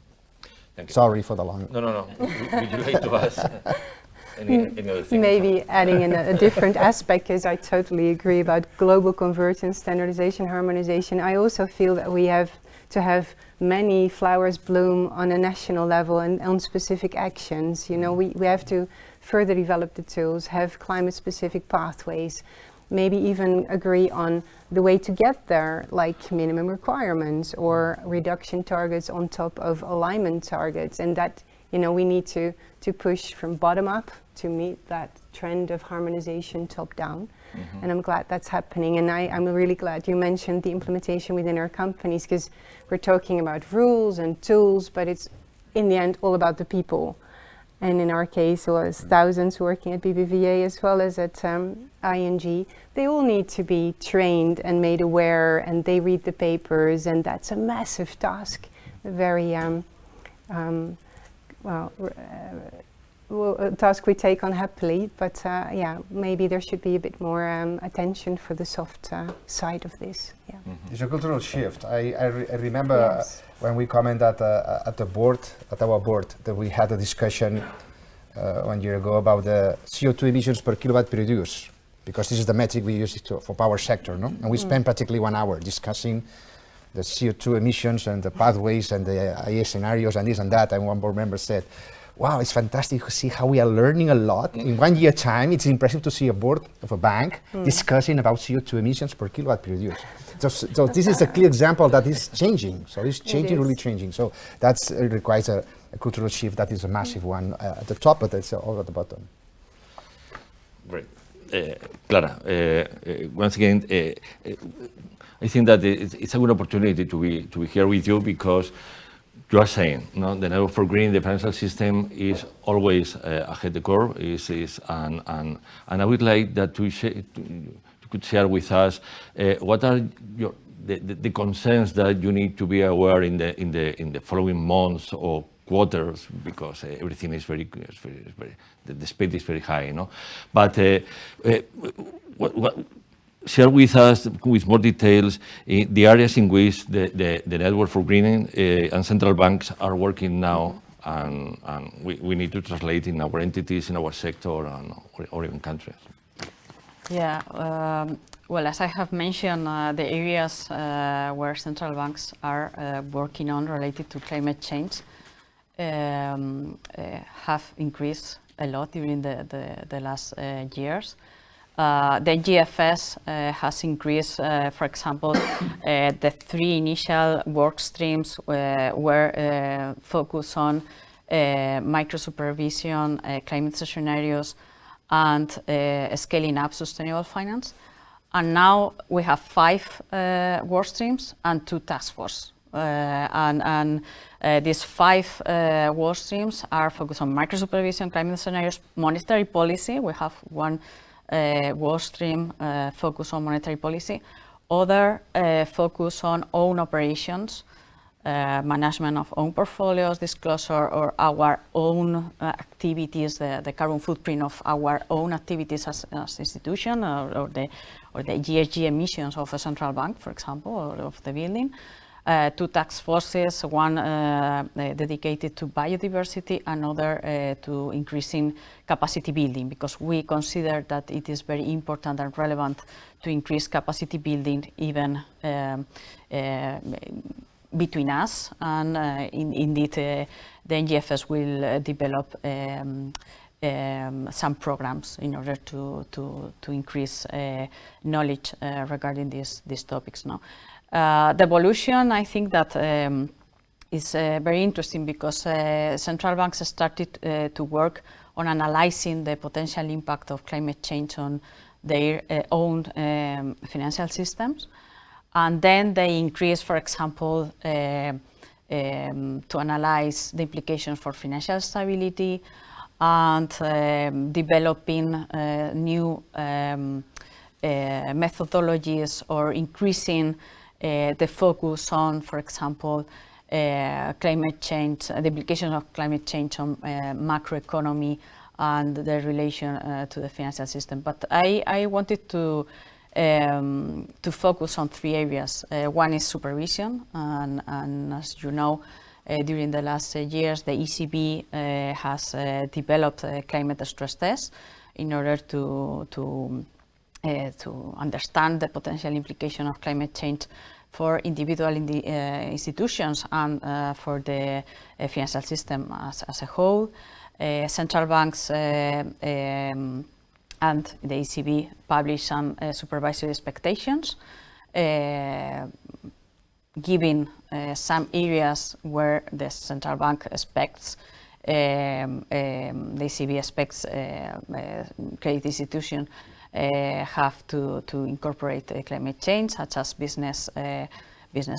Thank you. Sorry for the long... No. Would you like to ask? Any other thing? Maybe adding in a different aspect, because I totally agree about global convergence, standardization, harmonization. I also feel that we have to have many flowers bloom on a national level and on specific actions. You know, we have to further develop the tools, have climate-specific pathways, maybe even agree on the way to get there, like minimum requirements or reduction targets on top of alignment targets, and that, you know, we need to push from bottom up to meet that trend of harmonization top down. And I'm glad that's happening. And I'm really glad you mentioned the implementation within our companies, because we're talking about rules and tools, but it's in the end all about the people. And in our case, it was thousands working at BBVA as well as at ING. They all need to be trained and made aware, and they read the papers, and that's a massive task. A very a task we take on happily, but yeah, maybe there should be a bit more attention for the soft side of this. Yeah. It's a cultural shift. I remember when we commented at the board, at our board, that we had a discussion 1 year ago about the CO2 emissions per kilowatt produced, because this is the metric we use for power sector, no? And we spent practically 1 hour discussing the CO2 emissions and the pathways and the IA scenarios and this and that. And one board member said, wow, it's fantastic to see how we are learning a lot. In 1 year time, it's impressive to see a board of a bank discussing about CO2 emissions per kilowatt produced. So this is a clear example that is changing. So it's changing, really changing. So that requires a cultural shift that is a massive one at the top, but it's all at the bottom. Great. Clara, once again, I think that it's a good opportunity to be here with you, because you are saying, no, the network for green, the financial system is always ahead the curve. And I would like that you could share with us what are the concerns that you need to be aware in the following months or quarters, because everything is very the speed is very high, no? But share with us with more details the areas in which the network for greening and central banks are working now, and we need to translate in our entities, in our sector, or even countries. Yeah, well, as I have mentioned, the areas where central banks are working on related to climate change have increased a lot during the last years. The GFS has increased, for example, the 3 initial work streams were focused on micro supervision, climate scenarios, and scaling up sustainable finance. And now we have 5 work streams and 2 task forces. These 5 work streams are focused on micro supervision, climate scenarios, monetary policy. We have 1 work stream focus on monetary policy, other focus on own operations, management of own portfolios, disclosure, or our own activities, the carbon footprint of our own activities as institution, or the GHG emissions of a central bank, for example, or of the building. 2 task forces, one dedicated to biodiversity, another to increasing capacity building, because we consider that it is very important and relevant to increase capacity building even between us, and indeed the NGFS will develop some programs in order to increase knowledge regarding these topics now. The evolution, I think that is very interesting, because central banks started to work on analyzing the potential impact of climate change on their own financial systems. And then they increased, for example, to analyze the implications for financial stability, and developing new methodologies, or increasing the focus on, for example, climate change, the implications of climate change on macroeconomy and the relation to the financial system. But I wanted to focus on 3 areas. One is supervision, and as you know, during the last years, the ECB has developed climate stress tests in order to understand the potential implication of climate change for individual institutions and for the financial system as a whole. Central banks and the ECB publish some supervisory expectations, giving some areas where the central bank expects the ECB expects credit institutions have to incorporate climate change, such as business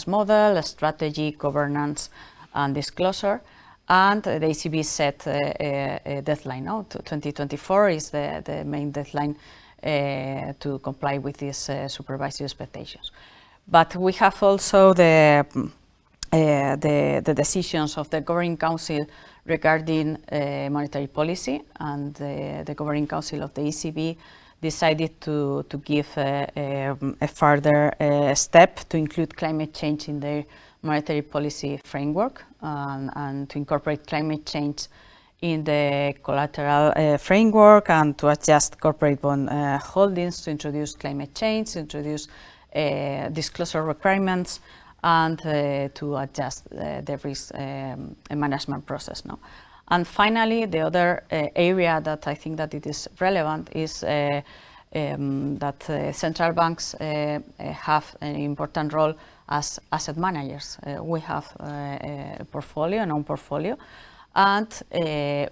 model, strategy, governance, and disclosure. And the ECB set a deadline now. 2024 is the main deadline to comply with these supervisory expectations. But we have also the decisions of the Governing Council regarding monetary policy, and the Governing Council of the ECB decided to give a further step to include climate change in their monetary policy framework, and to incorporate climate change in the collateral framework, and to adjust corporate bond holdings, to introduce climate change, to introduce disclosure requirements, and to adjust the risk management process now. And finally, the other area that I think that it is relevant is that central banks have an important role as asset managers. We have a portfolio, an own portfolio, and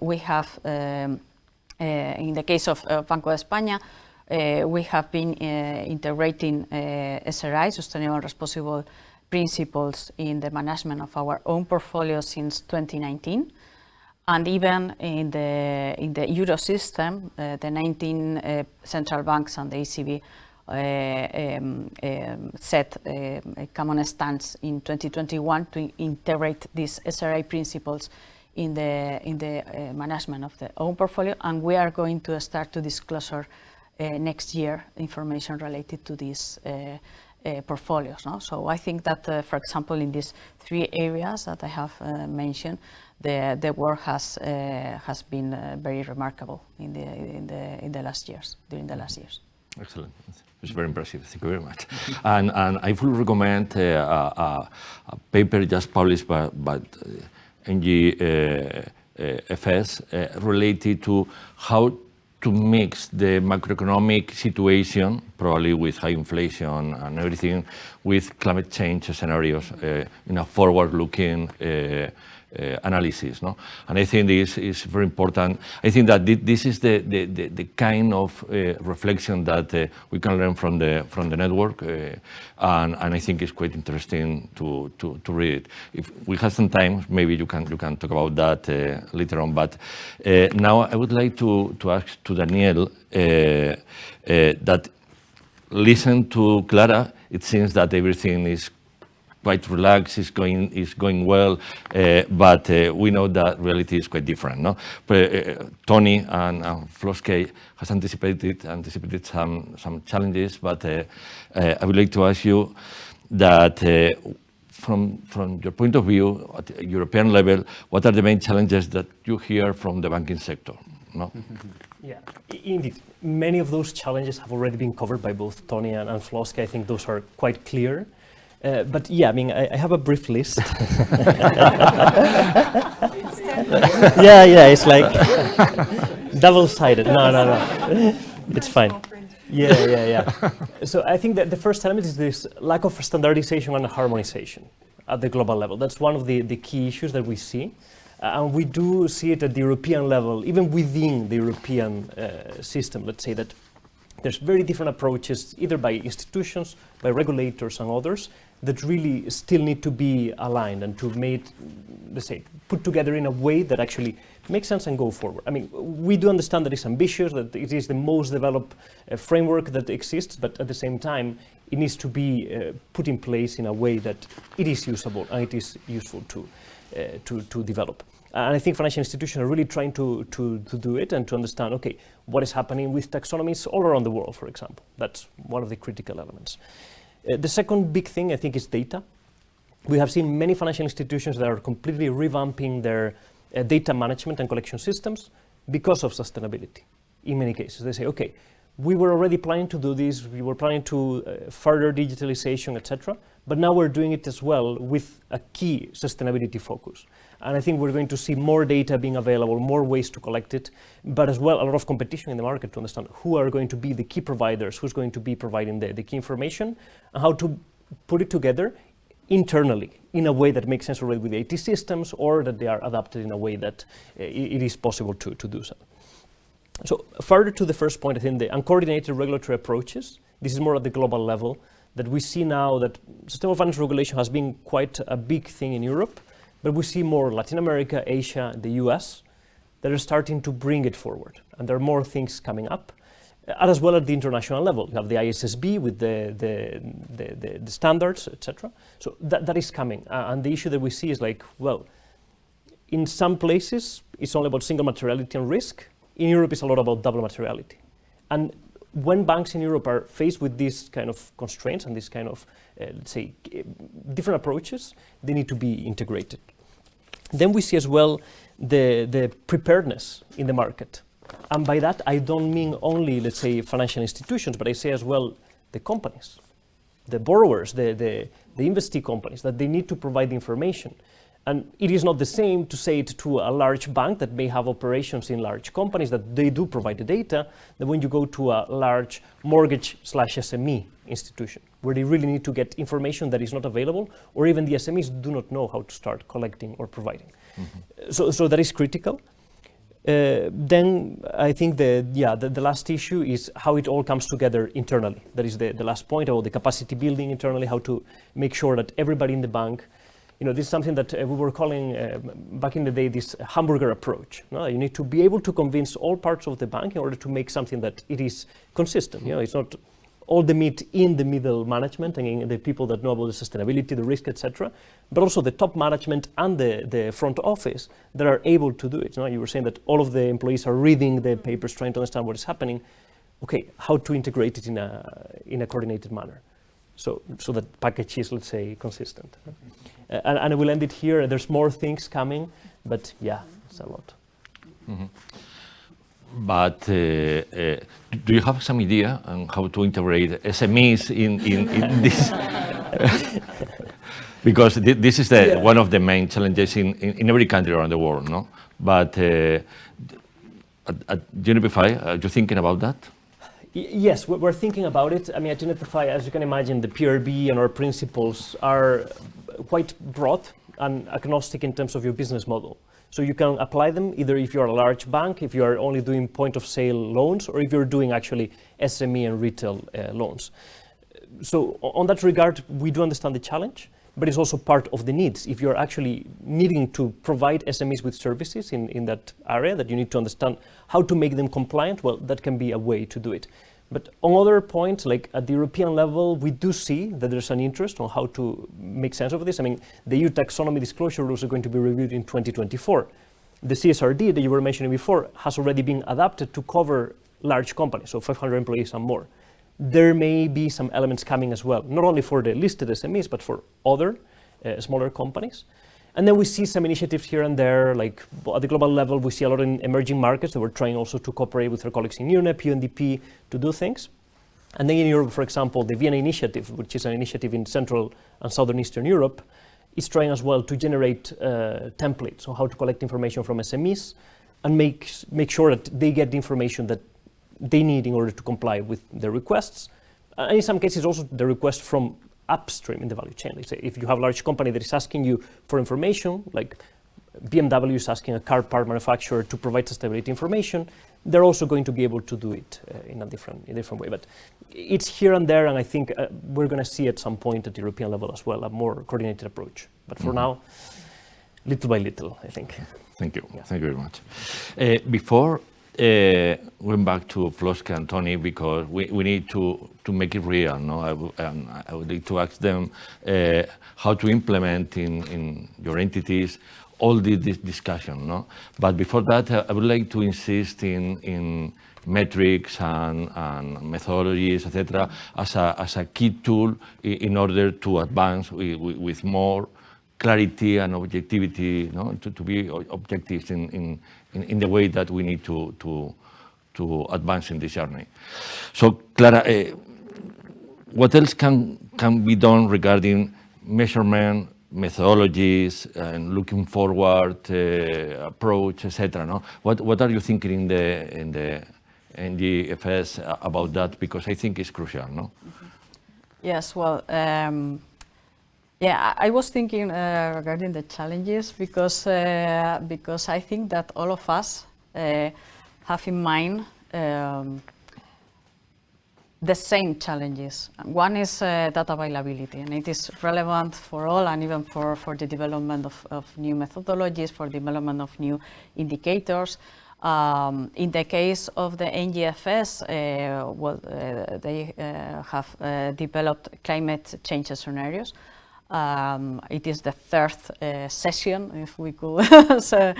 we have, in the case of Banco de España, we have been integrating SRI, Sustainable and Responsible Principles, in the management of our own portfolio since 2019. And even in the Euro system, the 19 central banks and the ECB set a common stance in 2021 to integrate these SRI principles in the management of the own portfolio, and we are going to start to disclosure next year information related to these portfolios. No? So I think that, for example, in these three areas that I have mentioned, the work has been very remarkable in the last years, during the last years. Excellent. It's very impressive. Thank you very much. And I would recommend a paper just published by NGFS related to how to mix the macroeconomic situation, probably with high inflation and everything, with climate change scenarios in a forward-looking analysis, no? And I think this is very important. I think that this is the kind of reflection that we can learn from the network, and I think it's quite interesting to read it. If we have some time, maybe you can talk about that later on. But now I would like to ask to Daniel that listen to Clara. It seems that everything is quite relaxed, is going well, but we know that reality is quite different, no? Tony and Floske has anticipated some challenges, but I would like to ask you that from your point of view at a European level, what are the main challenges that you hear from the banking sector? No? Yeah, indeed. Many of those challenges have already been covered by both Tony and Floske. I think those are quite clear. But yeah, I mean, I have a brief list. Yeah, it's like double-sided. No. It's fine. Yeah. So I think that the first element is this lack of standardization and harmonization at the global level. That's one of the key issues that we see. And we do see it at the European level, even within the European system. Let's say that there's very different approaches, either by institutions, by regulators and others, that really still need to be aligned and to put together in a way that actually makes sense and go forward. I mean, we do understand that it's ambitious, that it is the most developed framework that exists, but at the same time, it needs to be put in place in a way that it is usable and it is useful to develop. And I think financial institutions are really trying to do it and to understand, okay, what is happening with taxonomies all around the world, for example. That's one of the critical elements. The second big thing, I think, is data. We have seen many financial institutions that are completely revamping their data management and collection systems because of sustainability. In many cases, they say, okay, we were already planning to do this, we were planning to further digitalization, etc. But now we're doing it as well with a key sustainability focus. And I think we're going to see more data being available, more ways to collect it, but as well a lot of competition in the market to understand who are going to be the key providers, who's going to be providing the key information, and how to put it together internally in a way that makes sense already with the IT systems, or that they are adapted in a way that it is possible to do so. So further to the first point, I think the uncoordinated regulatory approaches, this is more at the global level, that we see now that sustainable finance regulation has been quite a big thing in Europe, but we see more Latin America, Asia, the US, that are starting to bring it forward. And there are more things coming up, as well at the international level. You have the ISSB with the standards, etc. So that is coming. And the issue that we see is like, well, in some places, it's only about single materiality and risk. In Europe, it's a lot about double materiality. And when banks in Europe are faced with these kind of constraints and this kind of, let's say, different approaches, they need to be integrated. Then we see as well the preparedness in the market. And by that, I don't mean only, let's say, financial institutions, but I say as well the companies, the borrowers, the investee companies, that they need to provide the information. And it is not the same to say it to a large bank that may have operations in large companies that they do provide the data, than when you go to a large mortgage/SME institution, where they really need to get information that is not available, or even the SMEs do not know how to start collecting or providing. So that is critical. Then I think the last issue is how it all comes together internally. That is the last point about the capacity building internally, how to make sure that everybody in the bank, this is something that we were calling back in the day this hamburger approach. No? You need to be able to convince all parts of the bank in order to make something that it is consistent. It's not all the meat in the middle management and in the people that know about the sustainability, the risk, etc., but also the top management and the front office that are able to do it. You were saying that all of the employees are reading the papers, trying to understand what is happening. Okay, how to integrate it in a coordinated manner, so that package is, let's say, consistent. And I will end it here. There's more things coming, but yeah, it's a lot. Mm-hmm. But do you have some idea on how to integrate SMEs in this? Because this is one of the main challenges in every country around the world, no? But at Unipify, are you thinking about that? Yes, we're thinking about it. I mean, at Unipify, as you can imagine, the PRB and our principles are quite broad and agnostic in terms of your business model. So you can apply them either if you're a large bank, if you are only doing point of sale loans, or if you're doing actually SME and retail loans. So on that regard, we do understand the challenge, but it's also part of the needs. If you're actually needing to provide SMEs with services in that area, that you need to understand how to make them compliant, well, that can be a way to do it. But on other points, like at the European level, we do see that there's an interest on how to make sense of this. I mean, the EU taxonomy disclosure rules are going to be reviewed in 2024. The CSRD that you were mentioning before has already been adapted to cover large companies, so 500 employees and more. There may be some elements coming as well, not only for the listed SMEs, but for other smaller companies. And then we see some initiatives here and there, like at the global level, we see a lot in emerging markets that we're trying also to cooperate with our colleagues in UNEP, UNDP to do things. And then in Europe, for example, the Vienna Initiative, which is an initiative in Central and Southern Eastern Europe, is trying as well to generate templates on how to collect information from SMEs and make sure that they get the information that they need in order to comply with their requests. And in some cases also the request from upstream in the value chain. Let's say if you have a large company that is asking you for information, like BMW is asking a car part manufacturer to provide sustainability information, they're also going to be able to do it in a different way. But it's here and there, and I think we're going to see at some point at the European level as well a more coordinated approach. But for now, little by little, I think. Thank you. Yeah. Thank you very much. Before going back to Floska and Tony, because we need to make it real. No, I would like to ask them how to implement in your entities all this discussion. No, but before that, I would like to insist in metrics and methodologies, etc., as a key tool in order to advance with more clarity and objectivity, to be objectives in the way that we need to advance in this journey. So, Clara, what else can be done regarding measurement, methodologies, and looking forward approach, etc.? No? What are you thinking in the NGFS about that? Because I think it's crucial. No. Yes. Well. Yeah, I was thinking regarding the challenges because I think that all of us have in mind the same challenges. One is data availability, and it is relevant for all, and even for the development of new methodologies, for development of new indicators. In the case of the NGFS, they have developed climate change scenarios. It is the third session, if we could say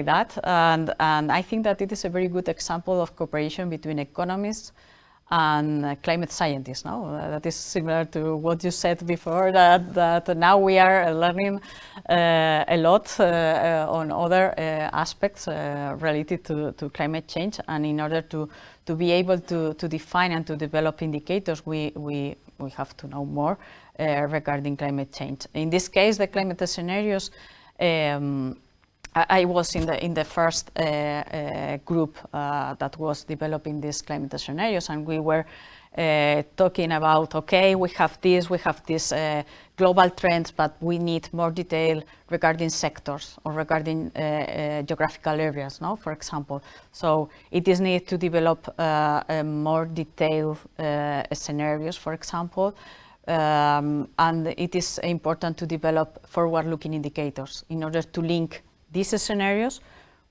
that, and I think that it is a very good example of cooperation between economists and climate scientists. No, that is similar to what you said before. That now we are learning a lot on other aspects related to climate change, and in order to be able to define and to develop indicators, we have to know more regarding climate change. In this case, the climate scenarios. I was in the first group that was developing these climate scenarios, and we were talking about, okay, we have these global trends, but we need more detail regarding sectors or regarding geographical areas, no, for example. So it is needed to develop more detailed scenarios, for example. And it is important to develop forward-looking indicators in order to link these scenarios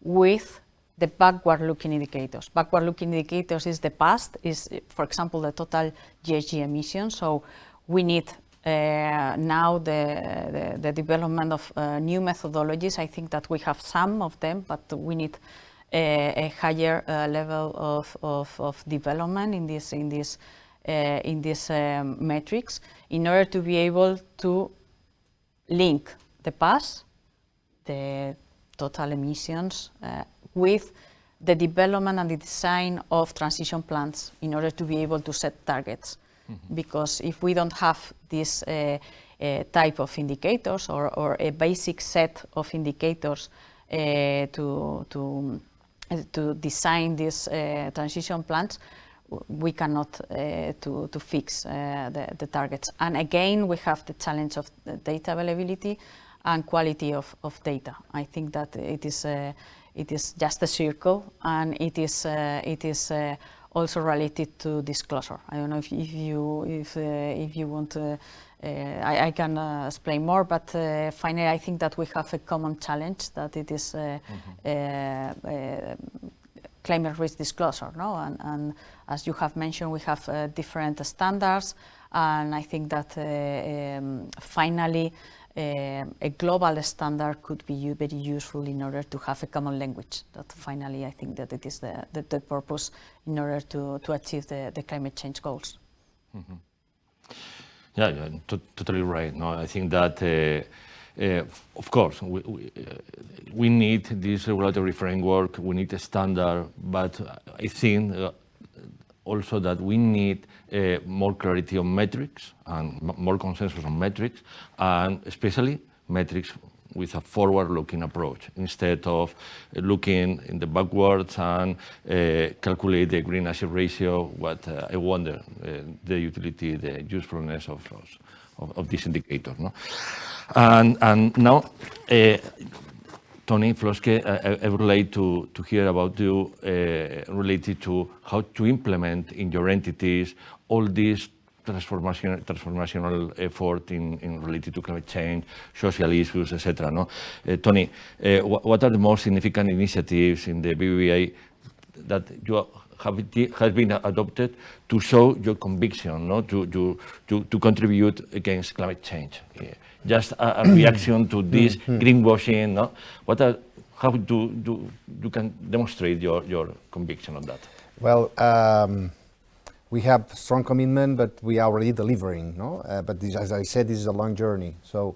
with the backward-looking indicators. Backward-looking indicators is the past, is, for example, the total GHG emissions. So we need now the development of new methodologies. I think that we have some of them, but we need a higher level of development in these metrics in order to be able to link the past, the total emissions, with the development and the design of transition plans in order to be able to set targets. Mm-hmm. Because if we don't have this type of indicators or a basic set of indicators to design these transition plans, we cannot to fix the targets. And again, we have the challenge of the data availability and quality of data. I think that it is just a circle, and it is also related to disclosure. I don't know if you want to. I can explain more, but finally, I think that we have a common challenge, that it is climate risk disclosure, no? And as you have mentioned, we have different standards, and I think that finally a global standard could be very useful in order to have a common language. That finally, I think that it is the purpose in order to achieve the climate change goals. Mm-hmm. Yeah, you're totally right. No, I think that of course we need this regulatory framework. We need a standard, but I think also that we need more clarity on metrics and more consensus on metrics, and especially metrics with a forward-looking approach, instead of looking in the backwards and calculate the green asset ratio. What I wonder the utility, the usefulness of this indicator. No? And now, Tony Floske, I would like to hear about you related to how to implement in your entities all these transformational effort in related to climate change, social issues, etc. No? Tony, what are the most significant initiatives in the BBVA that you have been adopted to show your conviction, no? to contribute against climate change? Just a reaction to this greenwashing, no? How you can demonstrate your conviction on that? Well, we have strong commitment, but we are already delivering, no? But this, as I said, this is a long journey. So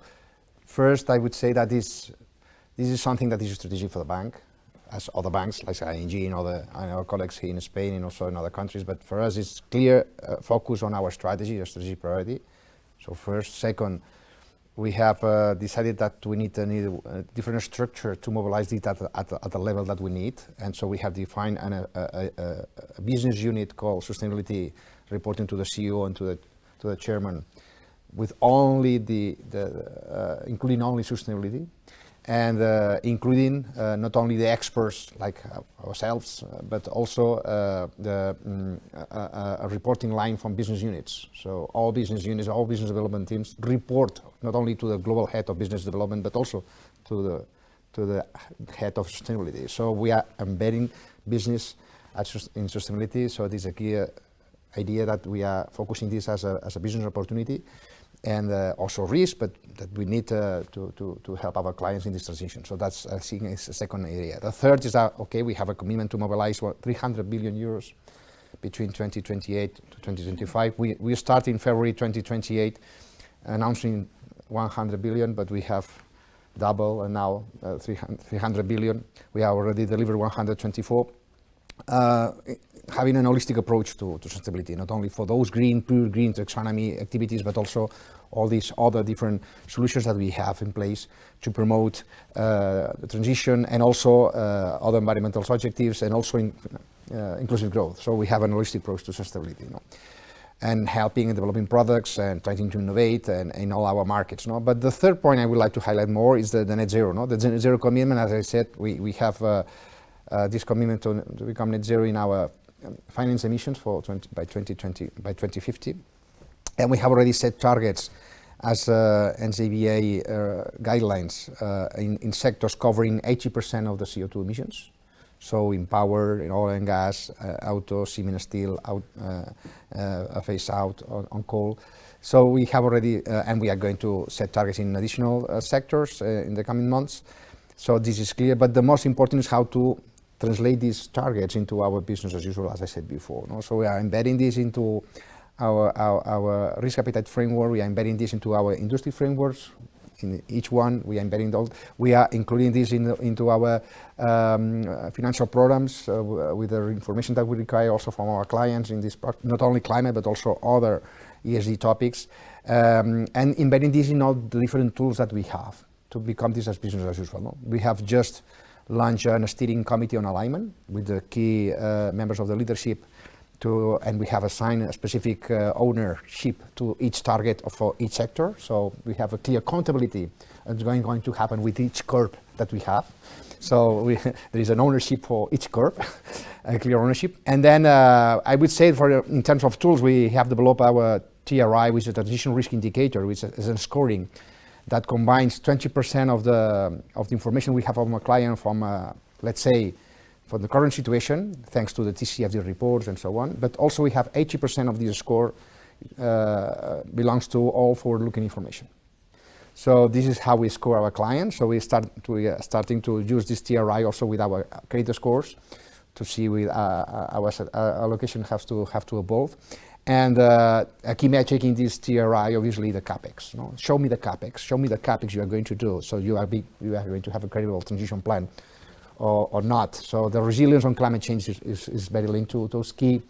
first, I would say that this is something that is strategic for the bank, as other banks like ING and our colleagues here in Spain and also in other countries. But for us, it's clear focus on our strategy, our strategic priority. So first. Second, we have decided that we need a different structure to mobilize data at the level that we need. And so we have defined a business unit called Sustainability, reporting to the CEO and to the chairman, with only including only sustainability, and including not only the experts like ourselves, but also a reporting line from business units. So all business units, all business development teams report not only to the global head of business development, but also to the head of sustainability. So we are embedding business in sustainability. So this is a key idea that we are focusing this as a business opportunity, and also risk, but that we need to help our clients in this transition. So that's, I think, is the second area. The third is that, okay, we have a commitment to mobilize 300 billion euros between 2028 to 2025. We start in February 2028 announcing 100 billion, but we have double and now 300 billion. We have already delivered 124. Having an holistic approach to sustainability, not only for those pure green taxonomy activities, but also all these other different solutions that we have in place to promote the transition, and also other environmental objectives, and also inclusive growth. So we have an holistic approach to sustainability, and helping and developing products and trying to innovate and in all our markets. But the third point I would like to highlight more is the net zero. The net zero commitment, as I said, we have this commitment to become net zero in our finance emissions by 2050, and we have already set targets as NCBA guidelines in sectors covering 80% of the CO2 emissions. So in power, in oil and gas, auto, cement and steel, a phase out on coal. So we have already, and we are going to set targets in additional sectors in the coming months. So this is clear, but the most important is how to translate these targets into our business as usual, as I said before. So we are embedding this into our risk appetite framework. We are embedding this into our industry frameworks. In each one, we are embedding those. We are including this into our financial programs with the information that we require also from our clients in this, not only climate, but also other ESG topics, and embedding this in all the different tools that we have to become this as business as usual. We have just launched a steering committee on alignment with the key members of the leadership, and we have assigned a specific ownership to each target for each sector. So we have a clear accountability that's going to happen with each curve that we have. So there is an ownership for each curve, a clear ownership. And then I would say in terms of tools, we have developed our TRI, which is a transition risk indicator, which is a scoring that combines 20% of the information we have from a client from, let's say, from the current situation, thanks to the TCFD reports and so on. But also we have 80% of this score belongs to all forward-looking information. So this is how we score our clients. So we are starting to use this TRI also with our credit scores to see with our allocation have to evolve. And a key metric in this TRI, obviously, the capex. Show me the capex. Show me the capex you are going to do. So you are going to have a credible transition plan, or not. So the resilience on climate change is very linked to those key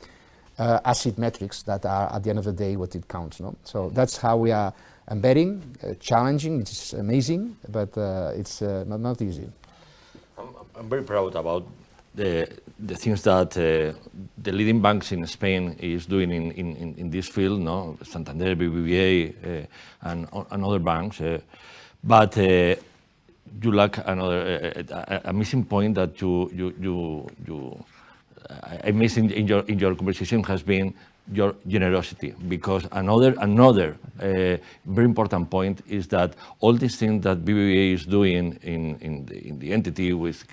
asset metrics that are, at the end of the day, what it counts. So that's how we are embedding, challenging. It's amazing, but it's not easy. I'm very proud about the things that the leading banks in Spain is doing in this field, Santander, BBVA, and other banks. But you lack a missing point that I miss in your conversation has been your generosity, because another very important point is that all these things that BBVA is doing in the entity with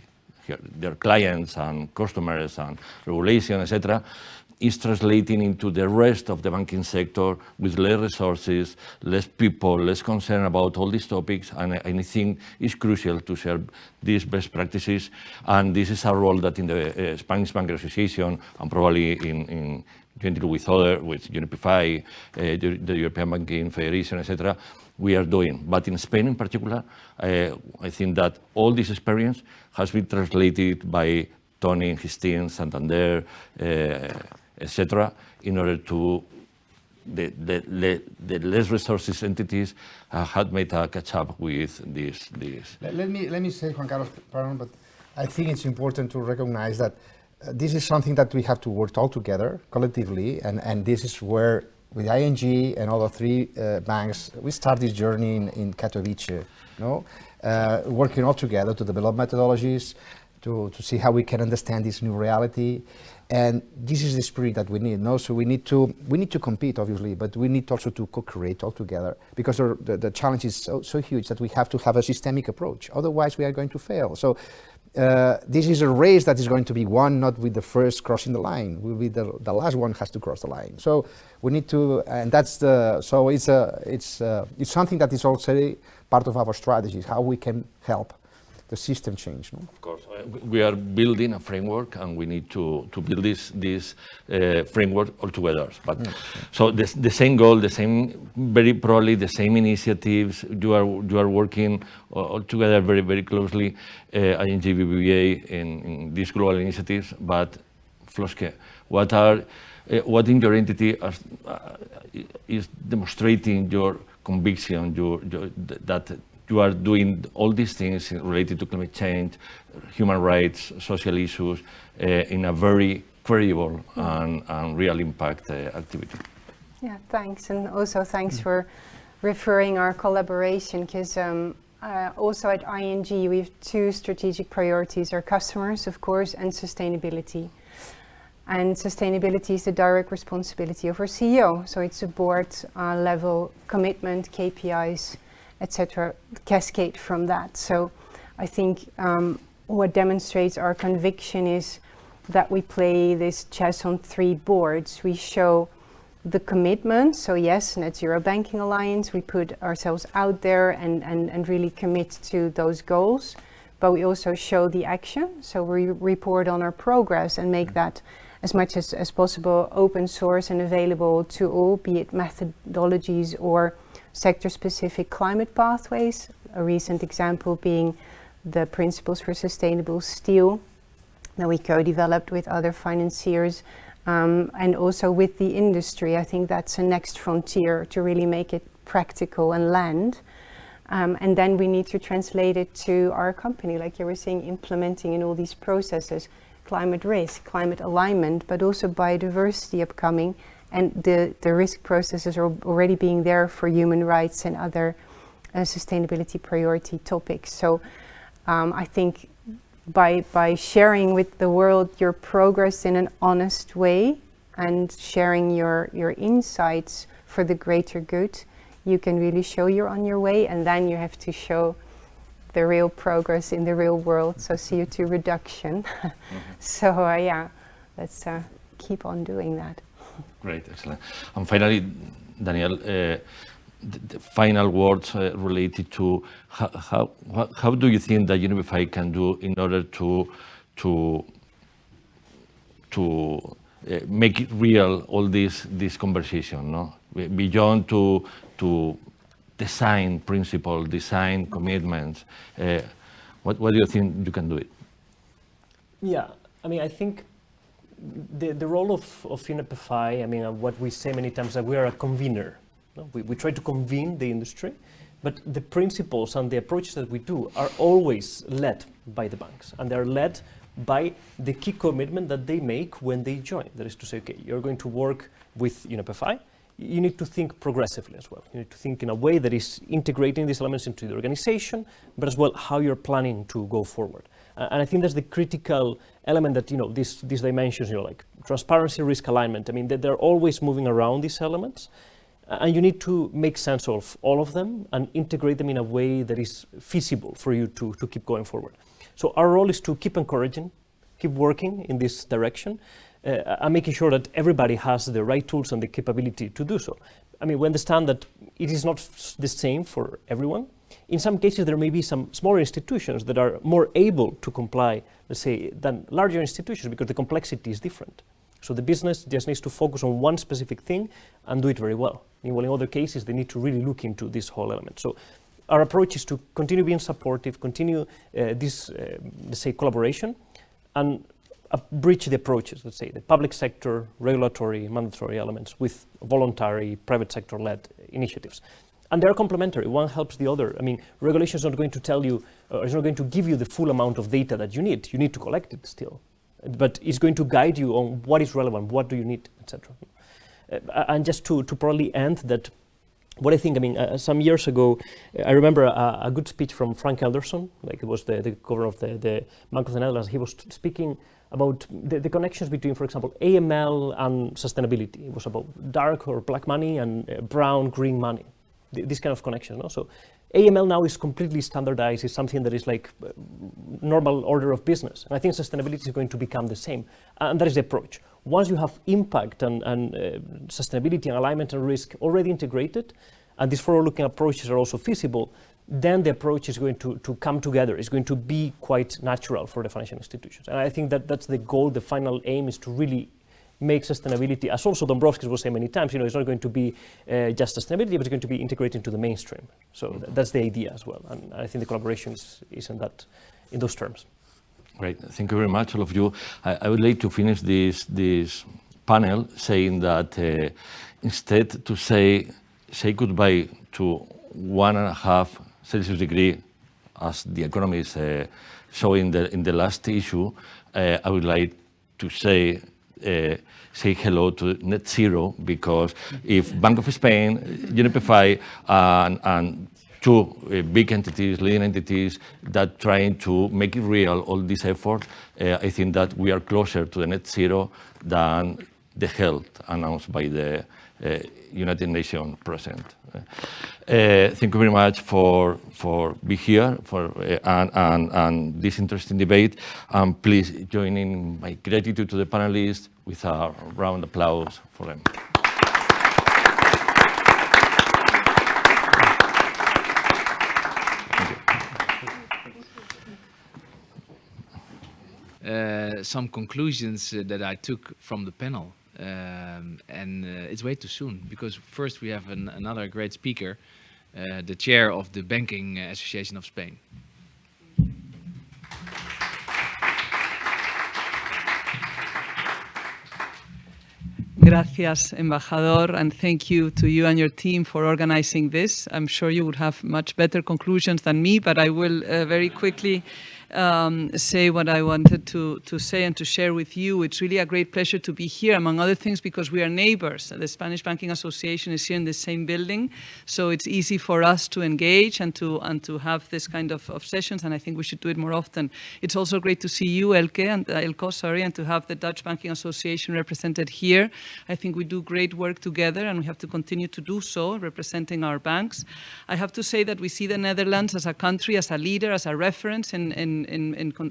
their clients and customers and regulation, etc., is translating into the rest of the banking sector with less resources, less people, less concern about all these topics, and I think it's crucial to share these best practices, and this is a role that in the Spanish Banking Association, and probably in jointly with UNIPFI, the European Banking Federation, etc., we are doing. But in Spain in particular, I think that all this experience has been translated by Tony, his team, Santander, etc., in order to the less resources entities had made a catch up with this. Let me say, Juan Carlos, pardon, but I think it's important to recognize that this is something that we have to work all together collectively, and this is where with ING and other three banks, we start this journey in Katowice, working all together to develop methodologies, to see how we can understand this new reality. And this is the spirit that we need. So we need to compete, obviously, but we need also to co-create all together, because the challenge is so huge that we have to have a systemic approach. Otherwise, we are going to fail. So this is a race that is going to be won not with the first crossing the line. Will be the last one has to cross the line. So we need to, and that's the. So it's something that is also part of our strategies. How we can help the system change. No? Of course, we are building a framework, and we need to build this framework all together. But so the same goal, the same, very probably the same initiatives. You are working all together very, very closely, ING, BBVA in these global initiatives. But Floske, what in your entity is demonstrating your conviction, that you are doing all these things related to climate change, human rights, social issues, in a very credible and real impact activity. Yeah, thanks. And also thanks for referring our collaboration, because also at ING we have two strategic priorities: our customers, of course, and sustainability. And sustainability is the direct responsibility of our CEO. So it's a board level commitment, KPIs, etc., cascade from that. So I think what demonstrates our conviction is that we play this chess on three boards. We show the commitment, so yes, Net Zero Banking Alliance, we put ourselves out there and really commit to those goals, but we also show the action, so we report on our progress and make that as much as possible open source and available to all, be it methodologies or sector-specific climate pathways, a recent example being the Principles for Sustainable Steel that we co-developed with other financiers, and also with the industry. I think that's a next frontier to really make it practical and land. And then we need to translate it to our company, like you were saying, implementing in all these processes, climate risk, climate alignment, but also biodiversity upcoming. And the risk processes are already being there for human rights and other sustainability priority topics. So I think by sharing with the world your progress in an honest way and sharing your insights for the greater good, you can really show you're on your way, and then you have to show the real progress in the real world, so CO2 reduction. So yeah, let's keep on doing that. Great, excellent. And finally, Daniel, the final words related to how do you think that Unify can do in order to make it real, all this conversation, no? Beyond to design principles, design commitments. What do you think you can do it? Yeah, I mean, I think the role of UNEPFI, I mean, what we say many times, that we are a convener. No? We try to convene the industry, but the principles and the approaches that we do are always led by the banks, and they're led by the key commitment that they make when they join. That is to say, okay, you're going to work with UNEPFI, you need to think progressively as well. You need to think in a way that is integrating these elements into the organization, but as well how you're planning to go forward. And I think that's the critical element that, these dimensions, like transparency, risk alignment, I mean, they're always moving around these elements. And you need to make sense of all of them and integrate them in a way that is feasible for you to keep going forward. So our role is to keep encouraging, keep working in this direction, and making sure that everybody has the right tools and the capability to do so. I mean, we understand that it is not the same for everyone. In some cases, there may be some smaller institutions that are more able to comply, let's say, than larger institutions, because the complexity is different. So the business just needs to focus on one specific thing and do it very well. Meanwhile, in other cases, they need to really look into this whole element. So our approach is to continue being supportive, continue this, let's say, collaboration, and bridge the approaches, let's say, the public sector, regulatory, mandatory elements with voluntary, private sector-led initiatives. And they're complementary. One helps the other. I mean, regulation is not going to tell you, it's not going to give you the full amount of data that you need. You need to collect it still. But it's going to guide you on what is relevant, what do you need, etc. And just to probably end that, what I think, I mean, some years ago, I remember a good speech from Frank Elderson, like it was the governor of the Bank of the Netherlands. He was speaking about the connections between, for example, AML and sustainability. It was about dark or black money and brown, green money, this kind of connection. No? So AML now is completely standardized. It's something that is like normal order of business. And I think sustainability is going to become the same. And that is the approach. Once you have impact and sustainability and alignment and risk already integrated, and these forward-looking approaches are also feasible, then the approach is going to come together. It's going to be quite natural for the financial institutions. And I think that that's the goal. The final aim is to really make sustainability, as also Dombrovskis was saying many times, it's not going to be just sustainability, but it's going to be integrated into the mainstream. So that's the idea as well. And I think the collaboration is in those terms. Great, thank you very much, all of you. I would like to finish this panel saying that instead to say goodbye to 1.5 Celsius degree, as the economy is showing in the last issue, I would like to say hello to net zero, because if Bank of Spain, UNPFI, and two big entities, leading entities, that trying to make it real, all this effort, I think that we are closer to the net zero than the health announced by the United Nations President. Thank you very much for being here and this interesting debate. Please join in my gratitude to the panelists with a round of applause for them. Some conclusions that I took from the panel. And it's way too soon, because first we have another great speaker, the chair of the Banking Association of Spain. Gracias, Embajador, and thank you to you and your team for organizing this. I'm sure you would have much better conclusions than me, but I will very quickly say what I wanted to say and to share with you. It's really a great pleasure to be here, among other things, because we are neighbors. The Spanish Banking Association is here in the same building, so it's easy for us to engage and to have this kind of sessions, and I think we should do it more often. It's also great to see you, Elko, and to have the Dutch Banking Association represented here. I think we do great work together, and we have to continue to do so, representing our banks. I have to say that we see the Netherlands as a country, as a leader, as a reference in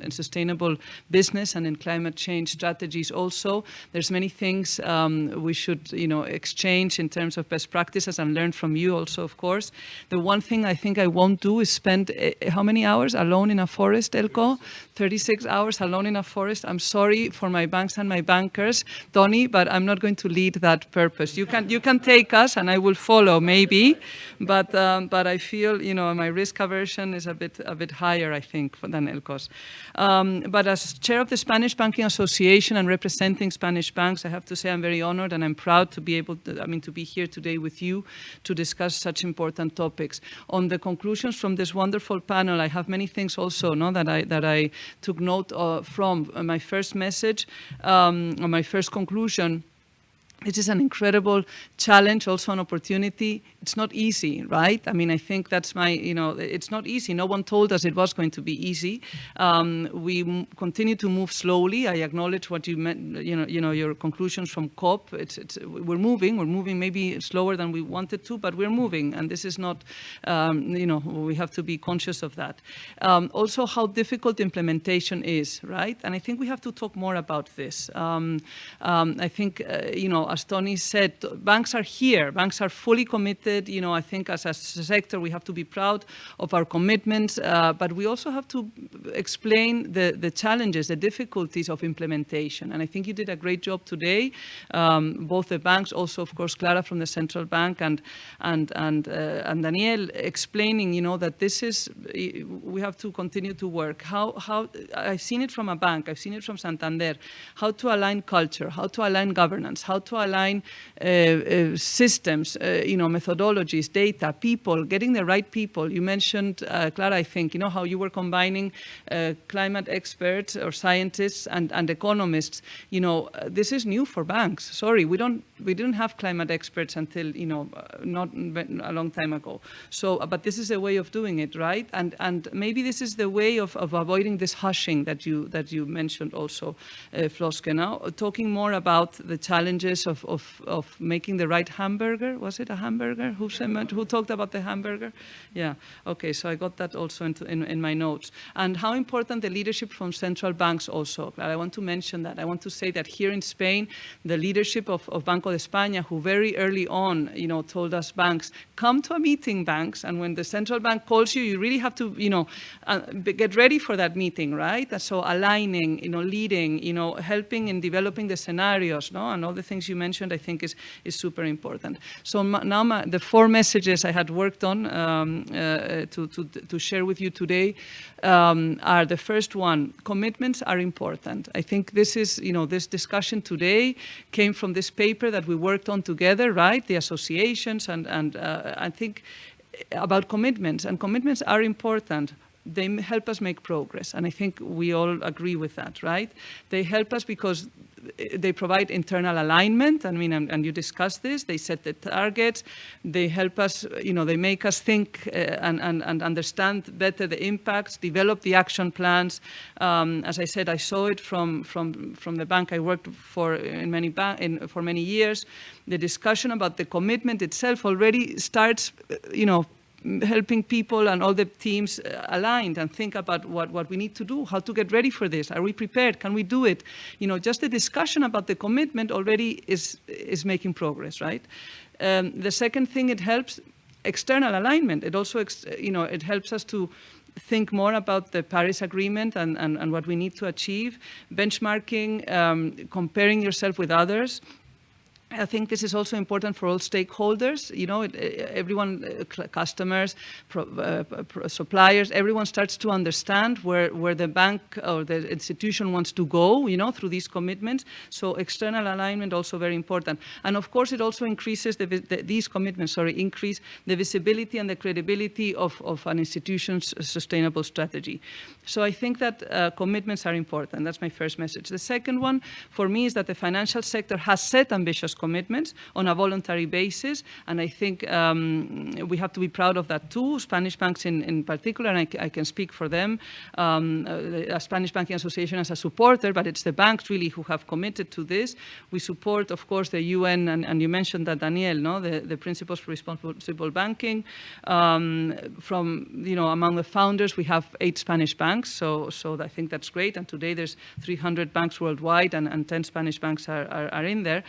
sustainable business and in climate change strategies also. There's many things we should exchange in terms of best practices and learn from you also, of course. The one thing I think I won't do is spend how many hours alone in a forest, Elko? 36 hours alone in a forest. I'm sorry for my banks and my bankers, Tony, but I'm not going to lead that purpose. You can take us and I will follow maybe, but I feel my risk aversion is a bit higher, I think, than Elko's. But as chair of the Spanish Banking Association and representing Spanish banks, I have to say I'm very honored and I'm proud to be able to be here today with you to discuss such important topics. On the conclusions from this wonderful panel, I have many things also that I took note of from my first message, or my first conclusion. It is an incredible challenge, also an opportunity. It's not easy, right? I mean, I think that's it's not easy. No one told us it was going to be easy. We continue to move slowly. I acknowledge what you meant, your conclusions from COP. We're moving maybe slower than we wanted to, but we're moving. And this is not, we have to be conscious of that. Also, how difficult implementation is, right? And I think we have to talk more about this. I think, as Tony said, banks are here. Banks are fully committed. I think as a sector, we have to be proud of our commitments, but we also have to explain the challenges, the difficulties of implementation. And I think you did a great job today, both the banks, also, of course, Clara from the Central Bank and Daniel explaining, that this is, we have to continue to work. How I've seen it from a bank, I've seen it from Santander, how to align culture, how to align governance, how to also align systems, methodologies, data, people, getting the right people. You mentioned, Clara, I think, how you were combining climate experts or scientists and economists. This is new for banks. Sorry, we didn't have climate experts until, not a long time ago. So, but this is a way of doing it, right? And maybe this is the way of avoiding this hushing that you mentioned also, Floske. Now, talking more about the challenges of making the right hamburger. Was it a hamburger? Who talked about the hamburger? Yeah. Okay. So I got that also in my notes. And how important the leadership from central banks also. I want to mention that. I want to say that here in Spain, the leadership of Banco de España, who very early on, told us banks, come to a meeting, banks, and when the central bank calls you, you really have to, get ready for that meeting, right? And so aligning, leading, helping in developing the scenarios, no? And all the things you mentioned, I think is super important. So now the 4 messages I had worked on to share with you today are the first one: commitments are important. I think this is, this discussion today came from this paper that we worked on together, right? The associations and I think about commitments, and commitments are important. They help us make progress, and I think we all agree with that, right? They help us because they provide internal alignment. I mean, and you discussed this. They set the targets. They help us, they make us think and understand better the impacts, develop the action plans. As I said, I saw it from the bank I worked for for many years. The discussion about the commitment itself already starts, helping people and all the teams aligned and think about what we need to do, how to get ready for this. Are we prepared? Can we do it? Just the discussion about the commitment already is making progress, right? The second thing, it helps external alignment. It also, it helps us to think more about the Paris Agreement and what we need to achieve. Benchmarking, comparing yourself with others. I think this is also important for all stakeholders. Everyone, customers, suppliers, everyone starts to understand where the bank or the institution wants to go, through these commitments. So external alignment also very important. And of course, it also increases these commitments, increase the visibility and the credibility of an institution's sustainable strategy. So I think that commitments are important. That's my first message. The second one for me is that the financial sector has set ambitious commitments on a voluntary basis, and I think we have to be proud of that too. Spanish banks in particular, and I can speak for them, a Spanish Banking Association as a supporter, but it's the banks really who have committed to this. We support, of course, the UN, and you mentioned that, Daniel, no? The principles for responsible banking. From, among the founders, we have 8 Spanish banks, so I think that's great, and today there's 300 banks worldwide, and 10 Spanish banks are in there.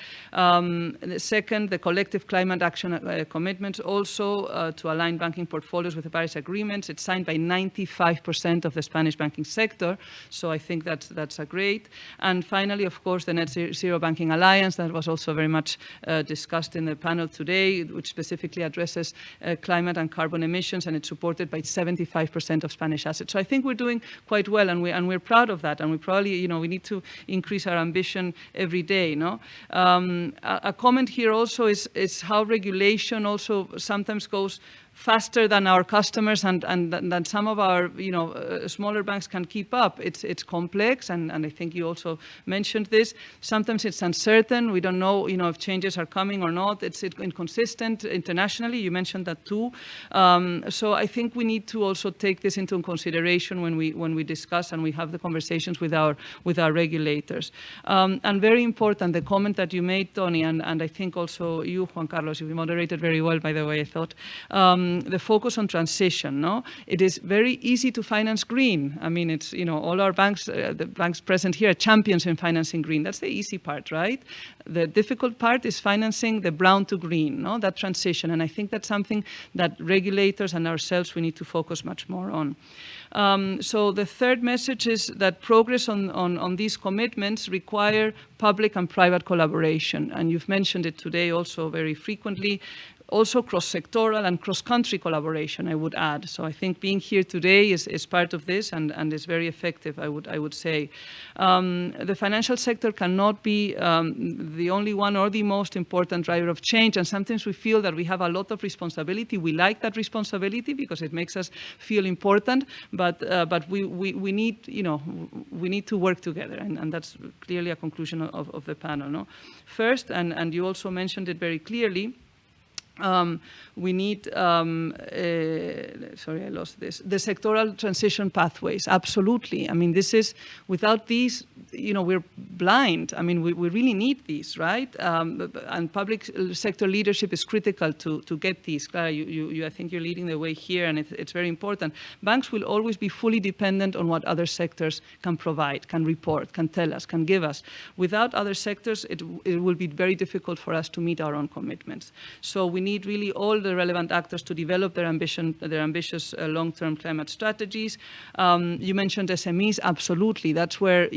The second, the collective climate action commitments also to align banking portfolios with the Paris Agreements. It's signed by 95% of the Spanish banking sector, so I think that's a great. And finally, of course, the Net Zero Banking Alliance, that was also very much discussed in the panel today, which specifically addresses climate and carbon emissions, and it's supported by 75% of Spanish assets. So I think we're doing quite well, and we're proud of that, and we probably, we need to increase our ambition every day, no? A comment here also is how regulation also sometimes goes faster than our customers and than some of our smaller banks can keep up. It's complex, and I think you also mentioned this. Sometimes it's uncertain. We don't know if changes are coming or not. It's inconsistent internationally. You mentioned that too. So I think we need to also take this into consideration when we discuss and we have the conversations with our regulators. And very important, the comment that you made, Tony, and I think also you, Juan Carlos, you moderated very well, by the way, I thought. The focus on transition, no? It is very easy to finance green. I mean, it's, all our banks, the banks present here are champions in financing green. That's the easy part, right? The difficult part is financing the brown to green, no? That transition. And I think that's something that regulators and ourselves, we need to focus much more on. So the third message is that progress on these commitments require public and private collaboration. And you've mentioned it today also very frequently. also cross-sectoral and cross-country collaboration, I would add. So I think being here today is part of this and is very effective, I would say. The financial sector cannot be the only one or the most important driver of change, and sometimes we feel that we have a lot of responsibility. We like that responsibility because it makes us feel important, but we need, we need to work together, and that's clearly a conclusion of the panel. No? First, and you also mentioned it very clearly, we need, sorry, I lost this, the sectoral transition pathways, absolutely. I mean, this is, without these, we're blind. I mean, we really need these, right? And public sector leadership is critical to get these. Clara, I think you're leading the way here, and it's very important. Banks will always be fully dependent on what other sectors can provide, can report, can tell us, can give us. Without other sectors, it will be very difficult for us to meet our own commitments. So we need really all the relevant actors to develop their ambitious long-term climate strategies. You mentioned SMEs, absolutely. That's where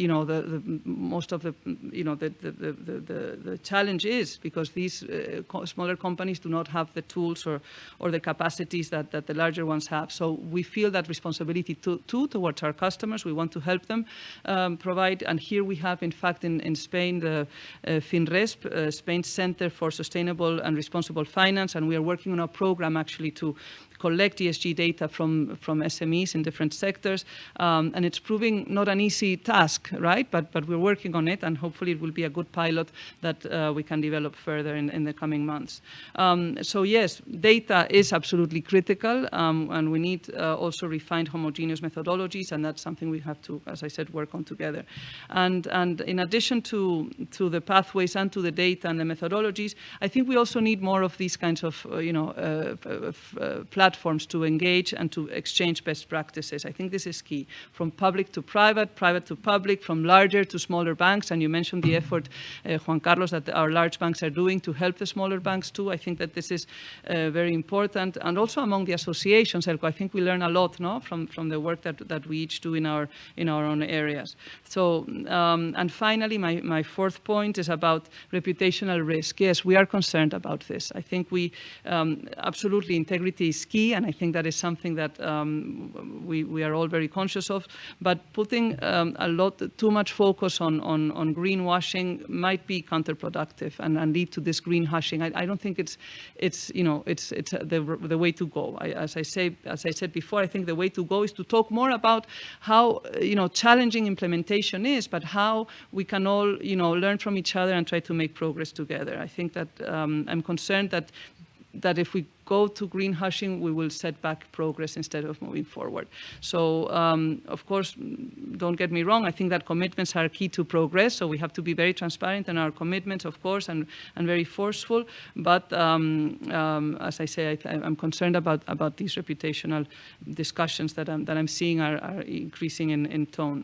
most of the challenge is, because these smaller companies do not have the tools or the capacities that the larger ones have. So we feel that responsibility too towards our customers. We want to help them provide, and here we have, in fact, in Spain, the FINRESP, Spain's Center for Sustainable and Responsible Finance, and we are working on a program actually to collect ESG data from SMEs in different sectors, and it's proving not an easy task, right? But we're working on it, and hopefully it will be a good pilot that we can develop further in the coming months. So yes, data is absolutely critical, and we need also refined homogeneous methodologies, and that's something we have to, as I said, work on together. And in addition to the pathways and to the data and the methodologies, I think we also need more of these kinds of platforms to engage and to exchange best practices. I think this is key, from public to private, private to public, from larger to smaller banks. And you mentioned the effort, Juan Carlos, that our large banks are doing to help the smaller banks too. I think that this is very important. And also among the associations, Elko, I think we learn a lot, no, from the work that we each do in our own areas. So, and finally, my fourth point is about reputational risk. Yes, we are concerned about this. I think we absolutely, integrity is key, and I think that is something that we are all very conscious of. But putting too much focus on greenwashing might be counterproductive and lead to this green hushing. I don't think it's the way to go. As I said before, I think the way to go is to talk more about how challenging implementation is, but how we can all learn from each other and try to make progress together. I think that I'm concerned that if we go to green hushing, we will set back progress instead of moving forward. So, of course, don't get me wrong, I think that commitments are key to progress, so we have to be very transparent in our commitments, of course, and very forceful. But as I say, I'm concerned about these reputational discussions that I'm seeing are increasing in tone.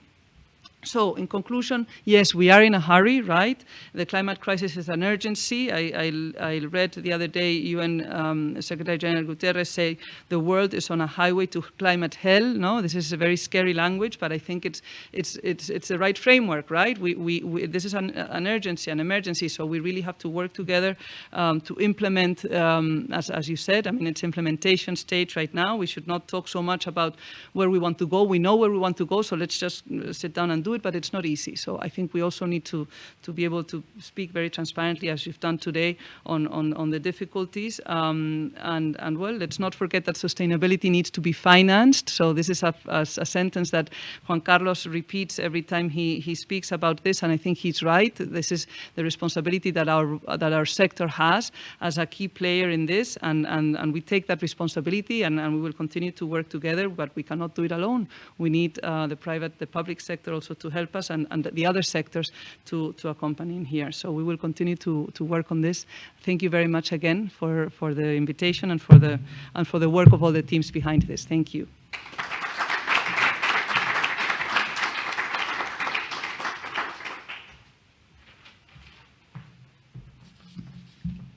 So, in conclusion, yes, we are in a hurry, right? The climate crisis is an urgency. I read the other day UN Secretary General Guterres say the world is on a highway to climate hell. No, this is a very scary language, but I think it's the right framework, right? This is an urgency, an emergency, so we really have to work together to implement, as you said. I mean, it's implementation stage right now. We should not talk so much about where we want to go. We know where we want to go, so let's just sit down and do it, but it's not easy. So I think we also need to be able to speak very transparently, as you've done today, on the difficulties. And well, let's not forget that sustainability needs to be financed. So this is a sentence that Juan Carlos repeats every time he speaks about this, and I think he's right. This is the responsibility that our sector has as a key player in this, and we take that responsibility, and we will continue to work together, but we cannot do it alone. We need the public sector also to help us, and the other sectors to accompany in here. So we will continue to work on this. Thank you very much again for the invitation and for the work of all the teams behind this. Thank you.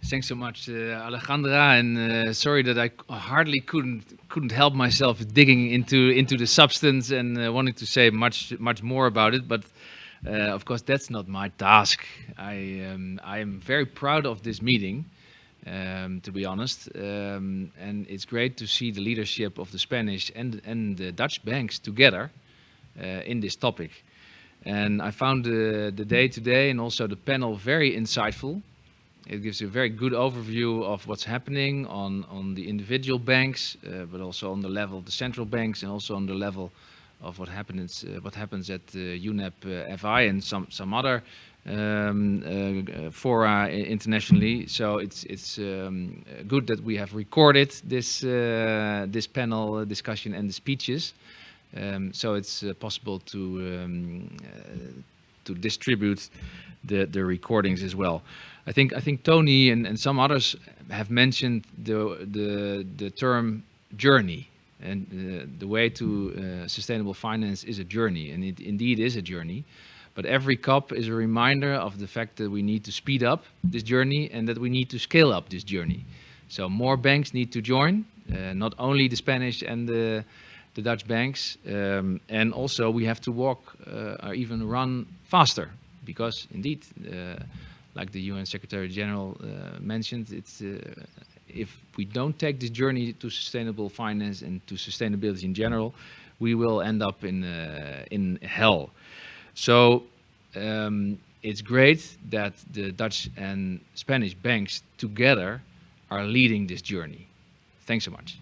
Thanks so much, Alejandra, and sorry that I hardly couldn't help myself digging into the substance and wanting to say much more about it. But of course, that's not my task. I am very proud of this meeting to be honest. And it's great to see the leadership of the Spanish and the Dutch banks together in this topic. And I found the day today and also the panel very insightful. It gives a very good overview of what's happening on the individual banks, but also on the level of the central banks and also on the level of what happens at UNEP FI and some other fora internationally. So it's good that we have recorded this this panel discussion and the speeches, so it's possible to distribute the recordings as well. I think Tony and some others have mentioned the term journey, and the way to sustainable finance is a journey, and it indeed is a journey. But every COP is a reminder of the fact that we need to speed up this journey and that we need to scale up this journey. So more banks need to join, not only the Spanish and the Dutch banks, and also we have to walk or even run faster, because indeed, like the UN Secretary General mentioned, it's if we don't take this journey to sustainable finance and to sustainability in general, we will end up in hell. So it's great that the Dutch and Spanish banks together are leading this journey. Thanks so much.